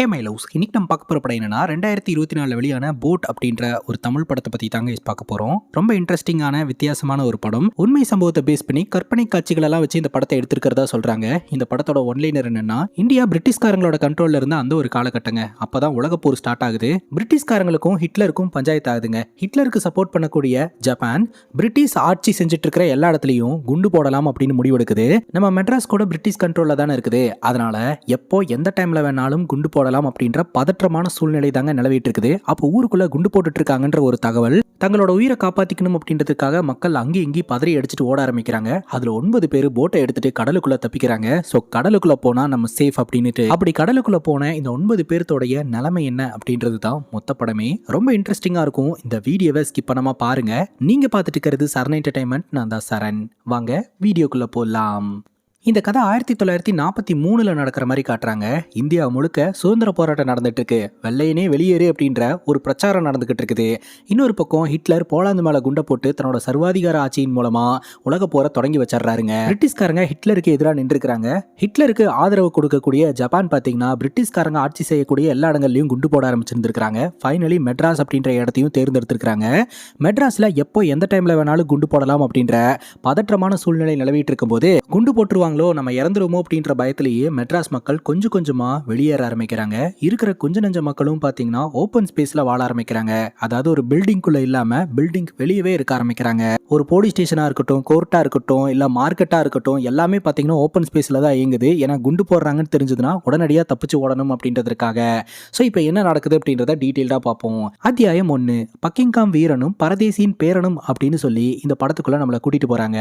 Hey my loves, இன்னைக்கு நம்ம பார்க்க போகிற படம் என்னன்னா 2024 வெளியான போட் அப்படின்ற ஒரு தமிழ் படத்தை பற்றி தாங்க பார்க்க போகிறோம். ரொம்ப இன்ட்ரெஸ்டிங்கான வித்தியாசமான ஒரு படம். உண்மை சம்பவத்தை பேஸ் பண்ணி கற்பனை காட்சிகள் எல்லாம் வச்சு இந்த படத்தை எடுத்திருக்கிறதா சொல்கிறாங்க. இந்த படத்தோட ஒன்லைனர் என்னன்னா, இந்தியா பிரிட்டிஷ்காரங்களோட கண்ட்ரோலில் இருந்த அந்த ஒரு காலகட்டங்க. அப்போ தான் உலகப்போர் ஸ்டார்ட் ஆகுது. பிரிட்டிஷ்காரங்களுக்கும் ஹிட்லருக்கும் பஞ்சாயத்து ஆகுதுங்க. ஹிட்லருக்கு சப்போர்ட் பண்ணக்கூடிய ஜப்பான் பிரிட்டிஷ் ஆட்சி செஞ்சுட்டு இருக்கிற எல்லா இடத்துலையும் குண்டு போடலாம் அப்படின்னு முடிவெடுக்குது. நம்ம மெட்ராஸ் கூட பிரிட்டிஷ் கண்ட்ரோலில் தானே இருக்குது. அதனால எப்போ எந்த டைமில் வேணாலும் குண்டு போடலாம் அப்படின்ற பதற்றமான சூழ்நிலை தாங்க நிலவிட்டு இருக்குது. அப்போ ஊருக்குள்ள குண்டு போட்டுட்டு இருக்காங்கன்ற ஒரு தகவல். தங்களோட உயிரை காப்பாத்திக்கணும் அப்படின்றதுக்காக மக்கள் அங்கேயும் இங்கேயும் பதறி அடிச்சுட்டு ஓட ஆரம்பிக்கிறாங்க. அதுல 9 பேர் போட்டை எடுத்துட்டு கடலுக்குள்ள தப்பிக்கிறாங்க. ஸோ கடலுக்குள்ள போனா நம்ம சேஃப் அப்படின்னுட்டு அப்படி கடலுக்குள்ள போன இந்த 9 பேர்த்தோடைய நிலைமை என்ன அப்படின்றது தான் மொத்த படமே. ரொம்ப இன்ட்ரெஸ்டிங்கா இருக்கும். இந்த வீடியோவை ஸ்கிப் பண்ணாம பாருங்க. நீங்க பார்த்துட்டு இருக்கிறது சரண் என்டர்டைன்மெண்ட். நான் தான் சரண். வாங்க வீடியோக்குள்ள போலாம். இந்த கதை 1943 நடக்கிற மாதிரி காட்டுறாங்க. இந்தியா முழுக்க சுதந்திர போராட்டம் நடந்துட்டு இருக்கு. வெள்ளையனே வெளியேறு அப்படின்ற ஒரு பிரச்சாரம் நடந்துகிட்டு இருக்குது. இன்னொரு பக்கம் ஹிட்லர் போலாந்து மேல குண்டை போட்டு தன்னோட சர்வாதிகார ஆட்சியின் மூலமா உலக போரை தொடங்கி வச்சிடறாருங்க. பிரிட்டிஷ்காரங்க ஹிட்லருக்கு எதிராக நின்றுக்கிறாங்க. ஹிட்லருக்கு ஆதரவு கொடுக்கக்கூடிய ஜப்பான் பாத்தீங்கன்னா பிரிட்டிஷ்காரங்க ஆட்சி செய்யக்கூடிய எல்லா இடங்கள்லயும் குண்டு போட ஆரம்பிச்சிருந்திருக்காங்க. ஃபைனலி மெட்ராஸ் அப்படின்ற இடத்தையும் தேர்ந்தெடுத்திருக்காங்க. மெட்ராஸ்ல எப்போ எந்த டைம்ல வேணாலும் குண்டு போடலாம் அப்படின்ற பதற்றமான சூழ்நிலை நிலவிட்டு இருக்கும் போது குண்டு போட்டுருவாங்க, நம்ம இறந்துருமோ அப்படின்ற பயத்திலேயே மெட்ராஸ் மக்கள் கொஞ்சம் கொஞ்சமா வெளியேற ஆரம்பிக்கிறாங்க. இருக்கிற கொஞ்ச நெஞ்ச மக்களும் பாத்தீங்கன்னா ஓப்பன் ஸ்பேஸ்ல வாழ ஆரம்பிக்கிறாங்க. அதாவது ஒரு பில்டிங்குள்ள இல்லாம பில்டிங் வெளியவே இருக்க ஆரம்பிக்கிறாங்க. ஒரு போலீஸ் ஸ்டேஷனா இருக்கட்டும், கோர்ட்டா இருக்கட்டும், இல்ல மார்க்கெட்டா இருக்கட்டும், எல்லாமே பாத்தீங்கன்னா ஓப்பன் ஸ்பேஸ்ல தான் இயங்குது. ஏன்னா குண்டு போடுறாங்கன்னு தெரிஞ்சதுன்னா உடனடியா தப்பிச்சு ஓடணும் அப்படின்றதுக்காக. ஸோ இப்போ என்ன நடக்குது அப்படின்றத டீட்டெயில்டா பார்ப்போம். அத்தியாயம் 1, பக்கிங்காம் வீரனும் பரதேசியின் பேரனும் அப்படின்னு சொல்லி இந்த படத்துக்குள்ள நம்மளை கூட்டிட்டு போறாங்க.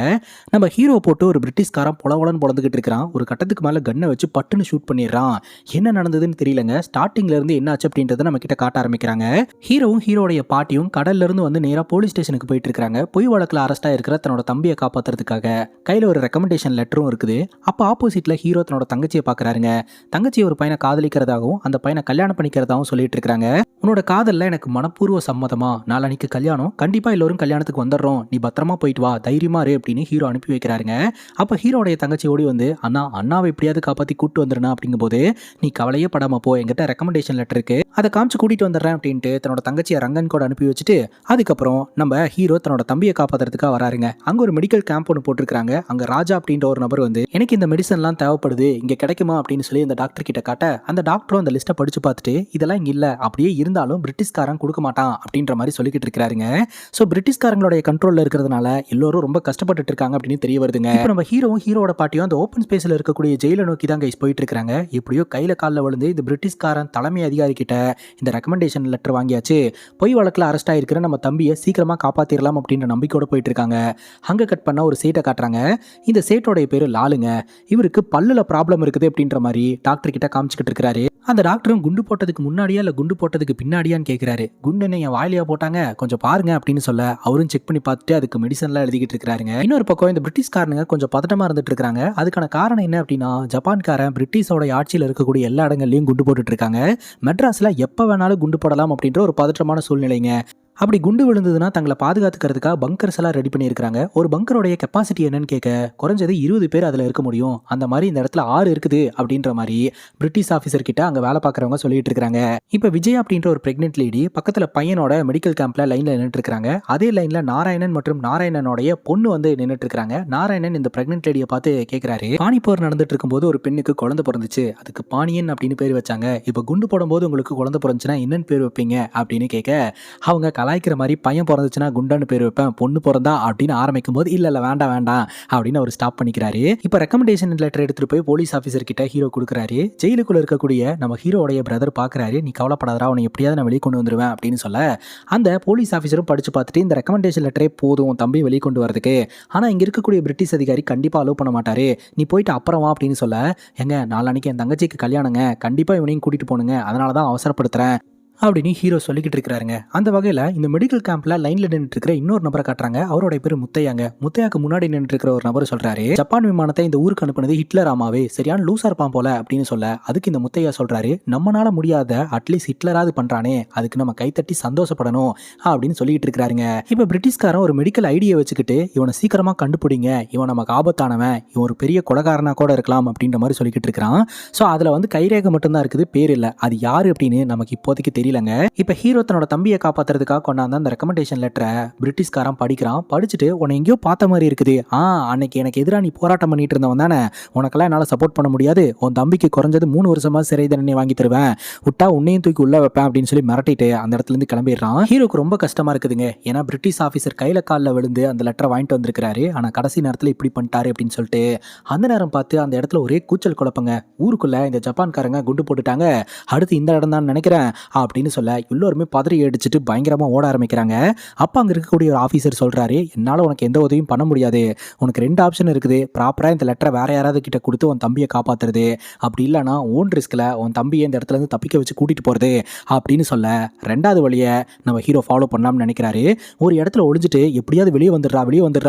நம்ம ஹீரோ போட்டு ஒரு பிரிட்டிஷ்காரன் பொலவலன்னு பொழந்துகிட்டு இருக்கிறான். ஒரு கட்டத்துக்கு மேல கன்னை வச்சு பட்டுன்னு ஷூட் பண்ணிடுறான். என்ன நடந்ததுன்னு தெரியலங்க. ஸ்டார்டிங்ல இருந்து என்ன ஆச்சு அப்படின்றத நம்ம கிட்ட காட்ட ஆரம்பிக்கிறாங்க. ஹீரோவும் ஹீரோடைய பாட்டியும் கடல்ல இருந்து வந்து நேரா போலீஸ் ஸ்டேஷனுக்கு போயிட்டு இருக்காங்க. பொய் வழக்குல அரெஸ்டா இருக்கிற தன்னோட தம்பியை காப்பாத்துறதுக்காக. கையில ஒரு ரெக்கமெண்டேஷன் லெட்டரும் இருக்குது. அப்ப ஆப்போசிட்ல ஹீரோ தன்னோட தங்கச்சியை பாக்குறாருங்க. தங்கச்சி ஒரு பையனை காதலிக்கிறதாகவும் அந்த பையனை கல்யாணம் பண்ணிக்கிறதாகவும் சொல்லிட்டு இருக்காங்க. உன்னோட காதல்ல எனக்கு மனப்பூர்வ சம்மதமா, நாளைக்கு கல்யாணம், கண்டிப்பா எல்லோரும் கல்யாணத்துக்கு வந்துடுறோம், நீ பத்திரமா போயிட்டு வா, தைரியமா இரு அப்படின்னு ஹீரோ அனுப்பி வைக்கிறாருங்க. அப்ப ஹீரோடைய தங்கச்சி ஓடி வந்து அண்ணாவை எப்படியாவது காப்பாத்தி கூட்டு வந்துடுனா அப்படிங்கும் போது, நீ கவலையே படாம போ, என்கிட்ட ரெக்கமெண்டேஷன் லெட்டர் இருக்கு, அதை காமிச்சு கூட்டிட்டு வந்துடுறேன் அப்படின்ட்டு தன்னோட தங்கச்சியை ரங்கன் கூட அனுப்பி வச்சுட்டு அதுக்கப்புறம் நம்ம ஹீரோ தன்னோட தம்பியை காப்பாத்துறதுக்காக வராருங்க. அங்க ஒரு மெடிக்கல் கேம்ப் ஒன்று போட்டிருக்காங்க. அங்க ராஜா அப்படின்ற ஒரு நபர் வந்து எனக்கு இந்த மெடிசன்லாம் தேவைப்படுது, இங்க கிடைக்குமா அப்படின்னு சொல்லி அந்த டாக்டர் கிட்ட காட்ட, அந்த டாக்டரும் அந்த லிஸ்ட்டை படிச்சு பார்த்துட்டு இதெல்லாம் இங்க இல்ல, அப்படியே இருந்தாலும் பிரிட்டிஷ்காரன் கொடுக்க மாட்டான் அப்படின்ற மாதிரி சொல்லிக்கிட்டு இருக்காருங்க. ஸோ பிரிட்டிஷ்காரங்களுடைய கண்ட்ரோல்ல இருக்கிறதுனால எல்லோரும் ரொம்ப கஷ்டப்பட்டு இருக்காங்க அப்படின்னு தெரிய வருதுங்க. இப்போ நம்ம ஹீரோவும் ஹீரோட பாட்டியும் அந்த ஓப்பன் ஸ்பேஸ்ல இருக்கக்கூடிய ஜெயிலை நோக்கி தான் கைஸ் போயிட்டு இருக்காங்க. எப்படியோ கையில காலில் விழுந்து இந்த பிரிட்டிஷ்காரன் தலைமை அதிகாரி கிட்ட இந்த ரெக்கமெண்டேஷன் லெட்டர் வாங்கியாச்சு. பொய் வழக்கில் அரெஸ்ட் ஆயிருக்கிற நம்ம தம்பியை சீக்கிரமா காப்பாத்திரலாம் அப்படின்ற நம்பிக்கையோட போயிட்டு இருக்காங்க. அங்க கட் பண்ண ஒரு சேட்டை காட்டுறாங்க. இந்த சேட்டோடைய பேரு லாலுங்க. இவருக்கு பல்லுல ப்ராப்ளம் இருக்குது அப்படின்ற மாதிரி டாக்டர் கிட்ட காமிச்சுக்கிட்டு இருக்காரு. அந்த டாக்டரும் குண்டு போட்டதுக்கு முன்னாடியா இல்ல குண்டு போட்டதுக்கு பின்னாடியான்னு கேட்கிறாரு. குண்டு என்ன என் வாயிலியா போட்டாங்க, கொஞ்சம் பாருங்க அப்படின்னு சொல்ல அவரும் செக் பண்ணி பார்த்துட்டு அதுக்கு மெடிசன்லாம் எழுதிக்கிட்டு இருக்காருங்க. இன்னொரு பக்கம் இந்த பிரிட்டிஷ்காரனுங்க கொஞ்சம் பதட்டமா இருந்துட்டு இருக்காங்க. அதுக்கான காரணம் என்ன அப்படின்னா, ஜப்பான்காரன் பிரிட்டிஷோட ஆட்சியில் இருக்கக்கூடிய எல்லா இடங்கள்லயும் குண்டு போட்டுட்டு இருக்காங்க. மெட்ராஸ்ல எப்ப வேணாலும் குண்டு போடலாம் அப்படின்ற ஒரு பதற்றமான சூழ்நிலைங்க. அப்படி குண்டு விழுந்ததுன்னா தங்களை பாதுகாத்துக்கிறதுக்காக பங்கர்ஸ் எல்லாம் ரெடி பண்ணியிருக்காங்க. ஒரு பங்கரோடைய கெப்பாசிட்டி என்னன்னு கேட்க, குறைஞ்சது 20 பேர் அதில் இருக்க முடியும், அந்த மாதிரி இந்த இடத்துல 6 இருக்குது அப்படின்ற மாதிரி பிரிட்டிஷ் ஆஃபீஸர் கிட்ட அங்கே வேலை பார்க்குறவங்க சொல்லிட்டு இருக்காங்க. இப்போ விஜய் அப்படின்ற ஒரு பிரெக்னென்ட் லேடி பக்கத்தில் பையனோட மெடிக்கல் கேம்ப்ல லைன்ல நின்றுட்டு இருக்காங்க. அதே லைன்ல நாராயணன் மற்றும் நாராயணனுடைய பொண்ணு வந்து நின்றுட்டு இருக்காங்க. நாராயணன் இந்த பிரெக்னென்ட் லேடியை பார்த்து கேட்கிறாரு, பானிப்போர் நடந்துட்டு இருக்கும்போது ஒரு பெண்ணுக்கு குழந்தை பிறந்துச்சு, அதுக்கு பாணியன் அப்படின்னு பேர் வச்சாங்க, இப்போ குண்டு போடும்போது உங்களுக்கு குழந்தை பிறந்துச்சுன்னா என்னன்னு பேர் வைப்பீங்க அப்படின்னு கேட்க, அவங்க கலாய்க்கிற மாதிரி பையன் பிறந்துச்சுன்னா குண்டான்னு பேர் வைப்பேன், பொண்ணு பிறந்தா அப்படின்னு ஆரம்பிக்கும் போது இல்ல வேண்டாம் அப்படின்னு அவர் ஸ்டாப் பண்ணிக்கிறாரு. இப்போ ரெக்கமெண்டேஷன் லெட்டர் எடுத்துட்டு போய் போலீஸ் ஆஃபீஸர் கிட்ட ஹீரோ கொடுக்குறாரு. ஜெயிலுக்குள்ள இருக்கக்கூடிய நம்ம ஹீரோடைய பிரதர் பாக்குறாரு. நீ கவலைப்படாதா, அவனை எப்படியாவது நான் வெளியே கொண்டு வந்துருவேன் அப்படின்னு சொல்ல, அந்த போலீஸ் ஆஃபீஸரும் படிச்சு பார்த்துட்டு இந்த ரெக்கமெண்டேஷன் லெட்டரே போதும் தம்பி வெளியே கொண்டு வரதுக்கு, ஆனா இங்க இருக்கக்கூடிய பிரிட்டிஷ் அதிகாரி கண்டிப்பா அலோவ் பண்ண மாட்டாரு, நீ போயிட்டு அப்புறம் வா அப்படின்னு சொல்ல, எங்க நாளைக்கு என் தங்கச்சிக்கு கல்யாணங்க, கண்டிப்பா இவனையும் கூட்டிட்டு போனுங்க, அதனாலதான் அவசரப்படுத்துறேன் அப்படின்னு ஹீரோ சொல்லிக்கிட்டு இருக்கிறாருங்க. அந்த வகையில் இந்த மெடிக்கல் கேம்ப்ல லைன்ல நின்றுட்டு இருக்கிற இன்னொரு நபரை காட்டுறாங்க. அவரோட பேர் முத்தையாங்க. முத்தையாக்கு முன்னாடி நின்று இருக்கிற ஒரு நபர் சொல்றாரு, ஜப்பான் விமானத்தை இந்த ஊருக்கு அனுப்புனது ஹிட்லர் ஆமாவே, சரியான லூசா இருப்பான் போல அப்படின்னு சொல்ல, அதுக்கு இந்த முத்தையா சொல்றாரு, நம்மனால முடியாத அட்லீஸ்ட் ஹிட்லராவது பண்றானே, அதுக்கு நம்ம கைத்தட்டி சந்தோஷப்படணும் அப்படின்னு சொல்லிட்டு இருக்கிறாருங்க. இப்ப பிரிட்டிஷ்காரன் ஒரு மெடிக்கல் ஐடியா வச்சுக்கிட்டு, இவனை சீக்கிரமா கண்டுபிடிங்க, இவன் நமக்கு ஆபத்தானவன், இவன் ஒரு பெரிய கொலகாரனா கூட இருக்கலாம் அப்படின்ற மாதிரி சொல்லிக்கிட்டு இருக்கிறான். ஸோ அதுல வந்து கைரேகை மட்டும்தான் இருக்குது, பேர் இல்லை. அது யாரு அப்படின்னு நமக்கு இப்போதைக்கு தெரியலங்க. இப்ப ஹீரோ தன்னோட தம்பியை காப்பாத்துறதுக்காக கொண்டாந்து அந்த ரெக்கமெண்டேஷன் லெட்டரை பிரிட்டிஷ்காரன் படிக்கிறான். படிச்சுட்டு, உன்னை எங்கேயோ பார்த்த மாதிரி இருக்குது, அன்னைக்கு எனக்கு எதிராக நீ போராட்டம் பண்ணிட்டு இருந்தவன் தானே, உனக்கெல்லாம் என்னால் சப்போர்ட் பண்ண முடியாது, உன் தம்பிக்கு குறைஞ்சது 3 வருஷமா சிறை தண்டனை வாங்கி தருவேன், விட்டா உன்னையும் தூக்கி உள்ள வைப்பேன் அப்படின்னு சொல்லி மிரட்டிட்டு அந்த இடத்துல இருந்து கிளம்பிடுறான். ஹீரோக்கு ரொம்ப கஷ்டமா இருக்குதுங்க. ஏன்னா பிரிட்டிஷ் ஆஃபீஸர் கையில காலில் விழுந்து அந்த லெட்டரை வாங்கிட்டு வந்திருக்காரு. ஆனால் கடைசி நேரத்தில் இப்படி பண்ணிட்டாரு அப்படின்னு சொல்லிட்டு அந்த நேரம் பார்த்து அந்த இடத்துல ஒரே கூச்சல் குழப்பங்க. ஊருக்குள்ள இந்த ஜப்பான்காரங்க குண்டு போட்டுட்டாங்க, அடுத்து இந்த இடம் தான் நினைக்கிறேன் அப்படின்னு சொல்ல எல்லோருமே பதறி அடிச்சுட்டு பயங்கரமா ஓட ஆரம்பிக்கிறாங்க. அப்ப அங்க இருக்கக்கூடிய ஒரு ஆஃபீஸர் சொல்றாரு, என்னால உனக்கு எந்த உதவியும் பண்ண முடியாது, உனக்கு 2 ஆப்ஷன் இருக்குது, ப்ராப்பரா இந்த லெட்டரை வேற யாராவது கிட்ட கொடுத்து உன் தம்பியை காப்பாத்துறது, அப்படி இல்லைன்னா ஓன் ரிஸ்க்ல உன் தம்பியை இந்த இடத்துல இருந்து தப்பிக்க வச்சு கூட்டிட்டு போறது அப்படின்னு சொல்ல, 2வது வழியை நம்ம ஹீரோ ஃபாலோ பண்ணலாம்னு நினைக்கிறாரு. ஒரு இடத்துல ஒளிஞ்சிட்டு எப்படியாவது வெளியே வந்துடுறா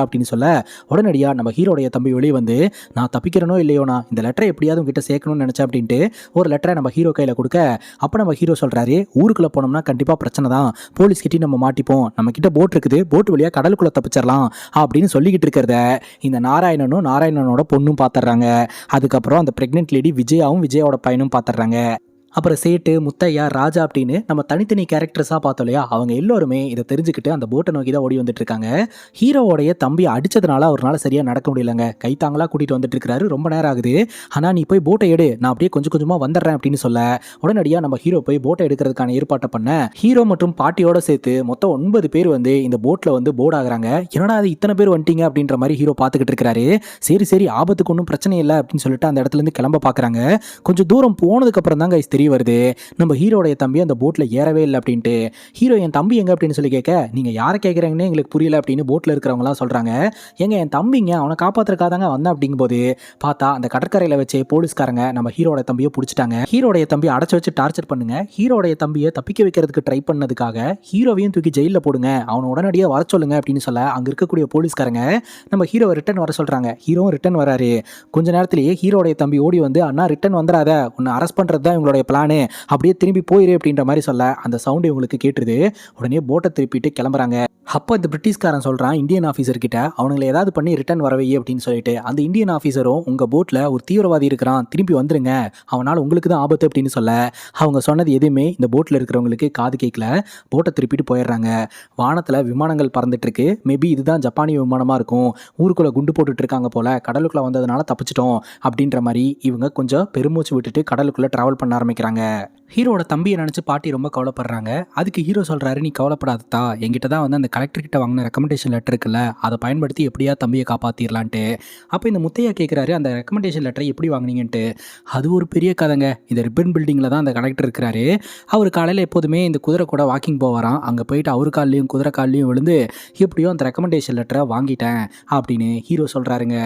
அப்படின்னு சொல்ல, உடனடியா நம்ம ஹீரோடைய தம்பி வெளியே வந்து, நான் தப்பிக்கிறனோ இல்லையோ, நான் இந்த லெட்டரை எப்படியாவது உங்ககிட்ட சேர்க்கணும்னு நினைச்சேன் அப்படின்ட்டு ஒரு லெட்டரை நம்ம ஹீரோ கையில கொடுக்க, அப்ப நம்ம ஹீரோ சொல்றாரு, ஊருக்குள்ள போனோம்னா கண்டிப்பா பிரச்சனை தான், போலீஸ் கிட்ட நம்ம மாட்டிப்போம், நம்ம கிட்ட போட் இருக்குது, போட் வழியா கடலுக்குள்ள தப்பிச்சிடலாம் அப்படின்னு சொல்லிக்கிட்டு இருக்கிறத இந்த நாராயணனோட பொண்ணும் பாத்துறாங்க. அதுக்கப்புறம் அந்த பிரெக்னென்ட் லேடி விஜயாவோட பையனும் பாத்துறாங்க. அப்புறம் சேட்டு, முத்தையா, ராஜா அப்படின்னு நம்ம தனித்தனி கேரக்டர்ஸாக பார்த்தோம் இல்லையா, அவங்க எல்லோருமே இதை தெரிஞ்சுக்கிட்டு அந்த போட்டை நோக்கி தான் ஓடி வந்துட்டு இருக்காங்க. ஹீரோவோடைய தம்பி அடிச்சதுனால அவரால் சரியாக நடக்க முடியலங்க. கைத்தாங்களா கூட்டிகிட்டு வந்துட்டு இருக்காரு, ரொம்ப நேரம் ஆகுது. ஆனால் நீ போய் போட்டை எடு, நான் அப்படியே கொஞ்சம் கொஞ்சமாக வந்துடுறேன் அப்படின்னு சொல்ல, உடனடியாக நம்ம ஹீரோ போய் போட்டை எடுக்கிறதுக்கான ஏற்பாட்டை பண்ண, ஹீரோ மற்றும் பாட்டியோட சேர்த்து மொத்தம் 9 பேர் வந்து இந்த போட்டில் வந்து போர்ட் ஆகுறாங்க. என்னடா அது இத்தனை பேர் வந்துட்டீங்க அப்படின்ற மாதிரி ஹீரோ பார்த்துக்கிட்டு இருக்காரு. சரி ஆபத்துக்கு ஒன்றும் பிரச்சனை இல்லை அப்படின்னு சொல்லிட்டு அந்த இடத்துல இருந்து கிளம்ப பார்க்குறாங்க. கொஞ்சம் தூரம் போனதுக்கு அப்புறம் தாங்க வருது, நம்ம ஹீரோடைய தம்பி அந்த போட்ல ஏறவே இல்லை அப்படின்ட்டு. ஹீரோ, என் தம்பி எங்க அப்படின்னு சொல்லி கேட்க, நீங்க யாரை கேட்குறாங்கன்னு எங்களுக்கு புரியல அப்படின்னு போட்ல இருக்கிறவங்களாம் சொல்றாங்க. எங்க என் தம்பிங்க, அவனை காப்பாத்துறதுக்காக வந்தேன் அப்படிங்கும்போது பார்த்தா அந்த கடற்கரையில வச்சு போலீஸ்காரங்க நம்ம ஹீரோட தம்பியை பிடிச்சிட்டாங்க. ஹீரோடைய தம்பி அடைச்சு வச்சு டார்ச்சர் பண்ணுங்க, ஹீரோடைய தம்பியை தப்பிக்க வைக்கிறதுக்கு ட்ரை பண்ணதுக்காக ஹீரோவையும் தூக்கி ஜெயிலில் போடுங்க, அவனை உடனடியாக வர சொல்லுங்க அப்படின்னு சொல்ல, அங்க இருக்கக்கூடிய போலீஸ்காரங்க நம்ம ஹீரோவை ரிட்டர்ன் வர சொல்றாங்க. ஹீரோவும் ரிட்டர்ன் வராரு. கொஞ்ச நேரத்திலேயே ஹீரோடைய தம்பி ஓடி வந்து, அண்ணா ரிட்டர்ன் வந்துடாத, உன்னை அரெஸ்ட் பண்றது தான் இவங்களுடைய பிளானு, அப்படியே திரும்பி போயிரு அப்படின்ற மாதிரி சொல்ல, அந்த சவுண்ட் இவங்களுக்கு கேட்டுருது. உடனே போட்டை திருப்பிட்டு கிளம்புறாங்க. அப்போ இந்த பிரிட்டிஷ்காரன் சொல்றான் இந்தியன் ஆஃபீஸர் கிட்ட, அவங்களை ஏதாவது பண்ணி ரிட்டர்ன் வரவே அப்படின்னு சொல்லிட்டு, அந்த இந்தியன் ஆஃபீஸரும், உங்க போட்ல ஒரு தீவிரவாதி இருக்கிறான், திரும்பி வந்துருங்க, அவனால் உங்களுக்கு தான் ஆபத்து அப்படின்னு சொல்ல, அவங்க சொன்னது எதுவுமே இந்த போட்ல இருக்கிறவங்களுக்கு காது கேட்கல. போட்டை திருப்பிட்டு போயிடுறாங்க. வானத்துல விமானங்கள் பறந்துட்டு இருக்கு. மேபி இதுதான் ஜப்பானிய விமானமா இருக்கும், ஊருக்குள்ள குண்டு போட்டுட்டு இருக்காங்க போல, கடலுக்குள்ள வந்ததுனால தப்பிச்சிட்டோம் அப்படின்ற மாதிரி இவங்க கொஞ்சம் பெருமூச்சு விட்டுட்டு கடலுக்குள்ள டிராவல் பண்ண ஆரம்பிக்கிறாங்க. ஹீரோட தம்பியை நினச்சி பாட்டி ரொம்ப கவலைப்படுறாங்க. அதுக்கு ஹீரோ சொல்கிறாரு, நீ கவலைப்படாதா, என்கிட்ட தான் வந்து அந்த கலெக்டர் கிட்ட வாங்கின ரெக்கமெண்டேஷன் லெட்டர் இருக்குல்ல, அதை பயன்படுத்தி எப்படியா தம்பியை காப்பாற்றிடலான்ட்டு. அப்போ இந்த முத்தையா கேட்குறாரு, அந்த ரெக்கமெண்டேஷன் லெட்டரை எப்படி வாங்கினீங்கன்ட்டு. அது ஒரு பெரிய கதைங்க. இந்த ரிப்பன் பில்டிங்கில் தான் அந்த கலெக்டர் இருக்கிறாரு. அவர் காலையில் எப்போதுமே இந்த குதிரை கூட வாக்கிங் போவாராம். அங்கே போயிட்டு அவர் கால்லையும் குதிரை கால்லையும் விழுந்து எப்படியோ அந்த ரெக்கமெண்டேஷன் லெட்டரை வாங்கிட்டேன் அப்படின்னு ஹீரோ சொல்கிறாருங்க.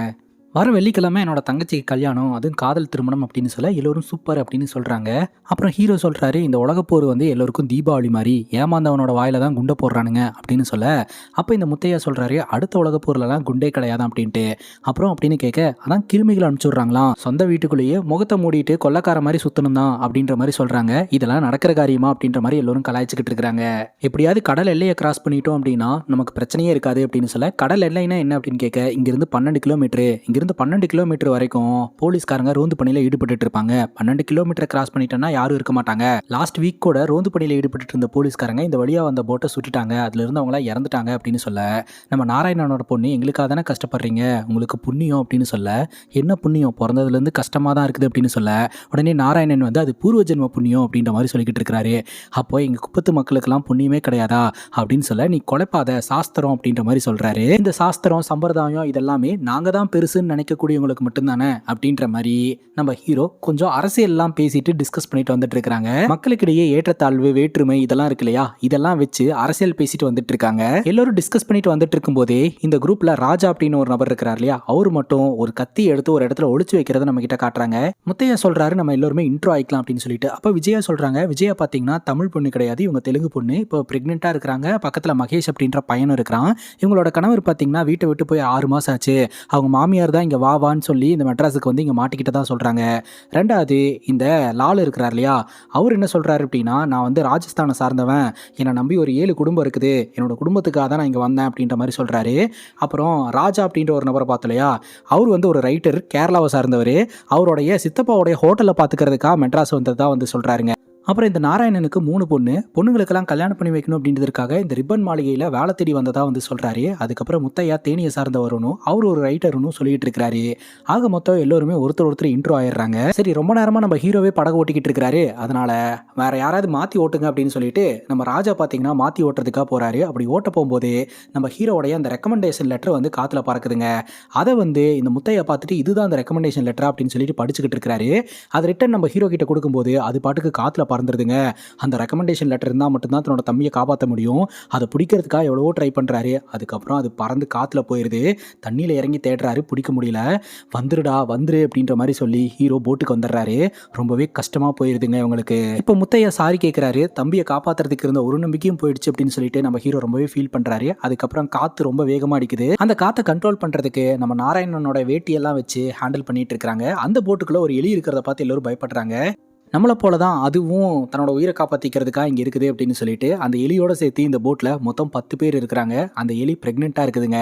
வர வெள்ளிக்கிழமை என்னோட தங்கச்சிக்கு கல்யாணம், அதுவும் காதல் திருமணம் அப்படின்னு சொல்ல எல்லோரும் சூப்பர் அப்படின்னு சொல்கிறாங்க. அப்புறம் ஹீரோ சொல்கிறாரு, இந்த உலகப்போர் வந்து எல்லோருக்கும் தீபாவளி மாதிரி, ஏமாந்தவனோட வாயில தான் குண்டை போடுறானுங்க அப்படின்னு சொல்ல, அப்போ இந்த முத்தையா சொல்கிறாரு, அடுத்த உலகப்போர்லலாம் குண்டே கிடையாதான் அப்படின்ட்டு. அப்புறம் அப்படின்னு கேட்க, அதான் கிருமிகள் அனுப்பிச்சுட்றாங்களாம், சொந்த வீட்டுக்குள்ளேயே முகத்தை மூடிட்டு கொள்ளக்கார மாதிரி சுற்றணும் தான் அப்படின்ற மாதிரி சொல்கிறாங்க. இதெல்லாம் நடக்கிற காரியமா அப்படின்ற மாதிரி எல்லோரும் கலாய்ச்சிக்கிட்டு இருக்கிறாங்க. எப்படியாவது கடல் எல்லையை கிராஸ் பண்ணிட்டோம் அப்படின்னா நமக்கு பிரச்சனையே இருக்காது அப்படின்னு சொல்ல, கடல் எல்லைன்னா என்ன அப்படின்னு கேட்க, இங்கிருந்து 12 கிலோமீட்டரு, இங்கிருந்து 12 கிலோமீட்டர் வரைக்கும் போலீஸ்காரங்க ரோந்து பணியில ஈடுபட்டு இருப்பாங்க. 12 கிலோமீட்டர் கிராஸ் பண்ணிட்டோம்னா யாரும் இருக்க மாட்டாங்க. லாஸ்ட் வீக் கூட ரோந்து பணியில ஈடுபட்டு இருந்த போலீஸ்காரங்க இந்த வழியா வந்த போட்டை சுட்டுட்டாங்க, அதுல இருந்து அவங்கள இறந்துட்டாங்க அப்படின்னு சொல்ல, நம்ம நாராயணனோட பொண்ணு, எங்களுக்காக தானே கஷ்டப்படுறீங்க, உங்களுக்கு புண்ணியம் அப்படின்னு சொல்ல, என்ன புண்ணியம், பிறந்ததுல இருந்து கஷ்டமா தான் இருக்குது அப்படின்னு சொல்ல, உடனே நாராயணன் வந்து அது பூர்வ ஜென்ம புண்ணியம் அப்படின்ற மாதிரி சொல்லிக்கிட்டு இருக்கிறாரு. அப்போ எங்க குப்பத்து மக்களுக்கெல்லாம் புண்ணியமே கிடையாதா அப்படின்னு சொல்ல, நீ கொலைப்பாத சாஸ்திரம் அப்படின்ற மாதிரி சொல்றாரு. இந்த சாஸ்திரம் சம்பிரதாயம் இதெல்லாமே நாங்க தான் பெருசுன்னு நினைக்கக்கூடியவங்களுக்கு மட்டும்தானே அப்படின்ற மாதிரி நம்ம ஹீரோ கொஞ்சம் அரசியல்லாம் பேசிட்டு டிஸ்கஸ் பண்ணிட்டு வந்துட்டு இருக்காங்க. மக்களுக்கிடையே ஏற்றத்தாழ்வு, வேற்றுமை இதெல்லாம் இருக்கு இல்லையா, இதெல்லாம் வச்சு அரசியல் பேசிட்டு வந்துட்டு இருக்காங்க. எல்லாரும் டிஸ்கஸ் பண்ணிட்டு வந்துட்டு இருக்கும் போதே இந்த குரூப்ல ராஜா அப்படின்னு ஒரு நபர் இருக்கிறார் இல்லையா, அவரு மட்டும் ஒரு கத்தி எடுத்து ஒரு இடத்துல ஒளிச்சு வைக்கிறத நம்ம கிட்ட காட்டுறாங்க. முத்தையா சொல்றாரு நம்ம எல்லாருமே இன்ட்ரோ ஆயிக்கலாம் அப்படின்னு சொல்லிட்டு. அப்ப விஜயா சொல்றாங்க, விஜயா பாத்தீங்கன்னா தமிழ் பொண்ணு கிடையாது, இவங்க தெலுங்கு பொண்ணு, இப்போ பிரெக்னெண்டா இருக்கிறாங்க, பக்கத்துல மகேஷ் அப்படின்ற பையனும் இருக்கிறான். இவங்களோட கணவர் பாத்தீங்கன்னா வீட்டை விட்டு போய் 6 மாசம் ஆச்சு, அவங்க மாமியார் தான் இங்க வான்னு சொல்லி இந்த மெட்ராஸுக்கு வந்து இங்க மாட்டிக்கிட்டதா சொல்றாங்க. ரெண்டாவது இந்த லால் இருக்கிறார் இல்லையா, அவர் என்ன சொல்றாரு அப்படின்னா, நான் வந்து ராஜஸ்தானை சார்ந்தவன், என்னை நம்பி ஒரு 7 குடும்பம் இருக்குது, என்னோட குடும்பத்துக்காக தான் நான் இங்க வந்தேன் அப்படின்ற மாதிரி சொல்றாரு. அப்புறம் ராஜா அப்படின்ற ஒரு நபரை பார்த்தோம் இல்லையா, அவர் வந்து ஒரு ரைட்டர், கேரளாவை சார்ந்தவர், அவருடைய சித்தப்பாவுடைய ஹோட்டலை பார்த்துக்கிறதுக்காக மெட்ராஸ் வந்ததா வந்து சொல்றாருங்க. அப்புறம் இந்த நாராயணனுக்கு 3 பொண்ணுங்களுக்கெல்லாம் கல்யாணம் பண்ணி வைக்கணும் அப்படின்றதுக்காக இந்த ரிப்பன் மாளிகையில் வேலை தேடி வந்ததா வந்து சொல்கிறாரு. அதுக்கப்புறம் முத்தையா தேனியை சார்ந்தவரும் அவர் ஒரு ரைட்டர்னு சொல்லிட்டு இருக்கிறாரு. ஆக மொத்தம் எல்லோருமே ஒருத்தர் இன்ட்ரோ ஆயிடுறாங்க. சரி, ரொம்ப நேரமாக நம்ம ஹீரோவே படகு ஓட்டிக்கிட்டு இருக்கிறாரு, அதனால வேற யாராவது மாற்றி ஓட்டுங்க அப்படின்னு சொல்லிட்டு நம்ம ராஜா பார்த்தீங்கன்னா மாற்றி ஓட்டுறதுக்காக போகிறாரு. அப்படி ஓட்ட போகும்போது நம்ம ஹீரோடைய அந்த ரெக்கமெண்டேஷன் லெட்டர் வந்து காற்றுல பறக்குதுங்க. அதை வந்து இந்த முத்தையா பார்த்துட்டு இதுதான் அந்த ரெக்கமெண்டேஷன் லெட்டர் அப்படின்னு சொல்லிட்டு படிச்சுக்கிட்டு இருக்கிறாரு. அதை ரிட்டன் நம்ம ஹீரோ கிட்ட கொடுக்கும்போது அது பாட்டுக்கு காற்றுல பறந்துருதுங்க. அந்த ரெக்கமெண்டேஷன் லெட்டர் இருந்தால் மட்டும்தான் தன்னோட தம்பியை காப்பாற்ற முடியும். அதை பிடிக்கிறதுக்காக எவ்வளவோ ட்ரை பண்ணுறாரு. அதுக்கப்புறம் அது பறந்து காற்றுல போயிடுது. தண்ணியில் இறங்கி தேடுறாரு, பிடிக்க முடியல. வந்துருடா வந்துரு அப்படின்ற மாதிரி சொல்லி ஹீரோ போட்டுக்கு வந்துடுறாரு. ரொம்பவே கஷ்டமாக போயிடுதுங்க இவங்களுக்கு. இப்போ முத்தையா சாரி கேட்குறாரு, தம்பியை காப்பாற்றுறதுக்கு இருந்த ஒரு நம்பிக்கையும் போயிடுச்சு அப்படின்னு சொல்லிட்டு நம்ம ஹீரோ ரொம்பவே ஃபீல் பண்ணுறாரு. அதுக்கப்புறம் காற்று ரொம்ப வேகமாக அடிக்குது. அந்த காற்றை கண்ட்ரோல் பண்ணுறதுக்கு நம்ம நாராயணனோட வேட்டியெல்லாம் வச்சு ஹேண்டில் பண்ணிட்டு இருக்காங்க. அந்த போட்டுக்குள்ள ஒரு எலி இருக்கிறத பார்த்து எல்லோரும் பயப்படுறாங்க. நம்மளை போல தான் அதுவும் தன்னோட உயிரை காப்பாற்றிக்கிறதுக்காக இங்கே இருக்குது அப்படின்னு சொல்லிட்டு அந்த எலியோட சேர்த்து இந்த போட்டில் மொத்தம் 10 பேர் இருக்கிறாங்க. அந்த எலி ப்ரெக்னெண்ட்டாக இருக்குதுங்க.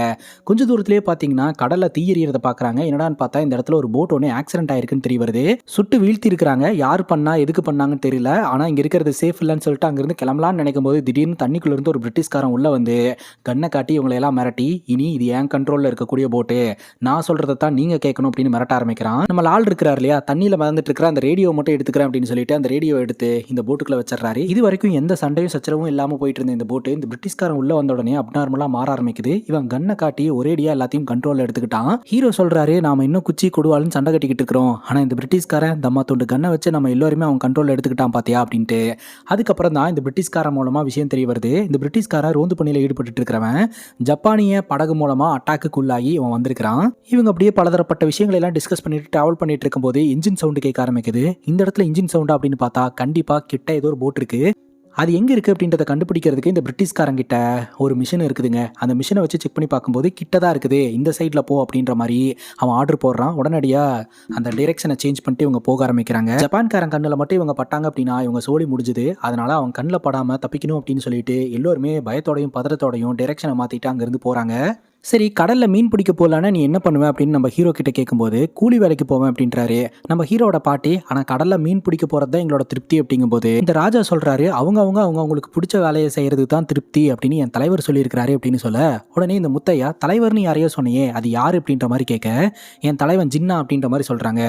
கொஞ்சம் தூரத்துலேயே பார்த்தீங்கன்னா கடலில் தீயறியறதை பார்க்குறாங்க. என்னடான்னு பார்த்தா இந்த இடத்துல ஒரு போட் ஒன்று ஆக்சிடென்ட் ஆயிருக்குன்னு தெரிய வருது. சுட்டு வீழ்த்தி இருக்கிறாங்க. யார் பண்ணா எதுக்கு பண்ணாங்கன்னு தெரியல. ஆனால் இங்கே இருக்கிறது சேஃப் இல்லைன்னு சொல்லிட்டு அங்கேருந்து கிளம்பலான்னு நினைக்கும் போது திடீர்னு தண்ணிக்குள்ளேருந்து ஒரு பிரிட்டிஷ்காரன் உள்ளே வந்து கண்ணை காட்டி இவங்களை எல்லாம் மிரட்டி, இனி இது என் கண்ட்ரோலில் இருக்கக்கூடிய போட்டு, நான் சொல்கிறத தான் நீங்கள் கேட்கணும் அப்படின்னு மிரட்ட ஆரம்பிக்கிறான். நம்ம ஆள் இருக்கிறார் இல்லையா, தண்ணியில் மறந்துட்டு இருக்கிற அந்த ரேடியோ மட்டும் எடுத்துக்கிறேன் அப்படின்னு சொல்லிட்டு அந்த ரேடியோ எடுத்து இந்த போட்டுக்குள்ள வச்சிடறாரு. இது வரைக்கும் எந்த சண்டையும் சச்சரவும் இல்லாம போயிட்டு இருந்த இந்த போட்டு இந்த பிரிட்டிஷ்காரன் உள்ள வந்த உடனே அப்நார்மலா மாற ஆரம்பிக்குது. இவன் கண்ணை காட்டி ஒரேடியா எல்லாத்தையும் கண்ட்ரோல் எடுத்துக்கிட்டான். ஹீரோ சொல்றாரு, நாம இன்னும் குச்சி கொடுவாளுன்னு சண்டை கட்டிக்கிட்டு இருக்கிறோம், ஆனா இந்த பிரிட்டிஷ்காரன் தம்மா தொண்டு கண்ணை வச்சு நம்ம எல்லாருமே அவன் கண்ட்ரோல் எடுத்துக்கிட்டான் பாத்தியா அப்படின்ட்டு. அதுக்கப்புறம் தான் இந்த பிரிட்டிஷ்காரன் மூலமா விஷயம் தெரிய வருது. இந்த பிரிட்டிஷ்காரன் ரோந்து பணியில ஈடுபட்டு இருக்கிறவன் ஜப்பானிய படகு மூலமா அட்டாக்குள்ளாகி இவன் வந்திருக்கிறான். இவங்க அப்படியே பலதரப்பட்ட விஷயங்களை எல்லாம் டிஸ்கஸ் பண்ணிட்டு டிராவல் பண்ணிட்டு இருக்கும்போது இன்ஜின் சவுண்டு கேட்க ஆரம்பிக்குது. இந்த இடத்துல இன்ஜின் சவுண்டா அப்படின்னு பார்த்தா கண்டிப்பா கிட்ட ஏதோ ஒரு போட் இருக்கு. அது எங்க இருக்கு அப்படின்றத கண்டுபிடிக்கிறதுக்கு இந்த பிரிட்டிஷ்காரங்கிட்ட ஒரு மிஷின் இருக்குதுங்க. அந்த மிஷினை வச்சு செக் பண்ணி பார்க்கும்போது கிட்டதான் இருக்குது, இந்த சைட்ல போ அப்படின்ற மாதிரி அவன் ஆர்டர் போடுறான். உடனடியா அந்த டைரெக்ஷனை சேஞ்ச் பண்ணிட்டு இவங்க போக ஆரம்பிக்கிறாங்க. ஜப்பான்காரன் கண்ணில் மட்டும் இவங்க பட்டாங்க அப்படின்னா இவங்க சோழி முடிஞ்சுது. அதனால அவன் கண்ணில் படாம தப்பிக்கணும் அப்படின்னு சொல்லிட்டு எல்லோருமே பயத்தோடையும் பதறத்தோடையும் டைரெக்ஷனை மாத்திட்டு அங்கிருந்து போறாங்க. சரி, கடலில் மீன் பிடிக்க போகலான்னா நீ என்ன பண்ணுவேன் அப்படின்னு நம்ம ஹீரோ கிட்ட கேட்கும்போது கூலி வேலைக்கு போவேன் அப்படின்றாரு நம்ம ஹீரோட பாட்டி. ஆனால் கடலில் மீன் பிடிக்க போகிறது தான் எங்களோட திருப்தி அப்படிங்கும்போது இந்த ராஜா சொல்கிறாரு, அவங்களுக்கு பிடிச்ச வேலையை செய்கிறது தான் திருப்தி அப்படின்னு என் தலைவர் சொல்லியிருக்கிறாரு அப்படின்னு சொல்ல, உடனே இந்த முத்தையா தலைவர்னு யாரையோ சொன்னையே அது யார் அப்படின்ற மாதிரி கேட்க, என் தலைவன் ஜின்னா அப்படின்ற மாதிரி சொல்கிறாங்க.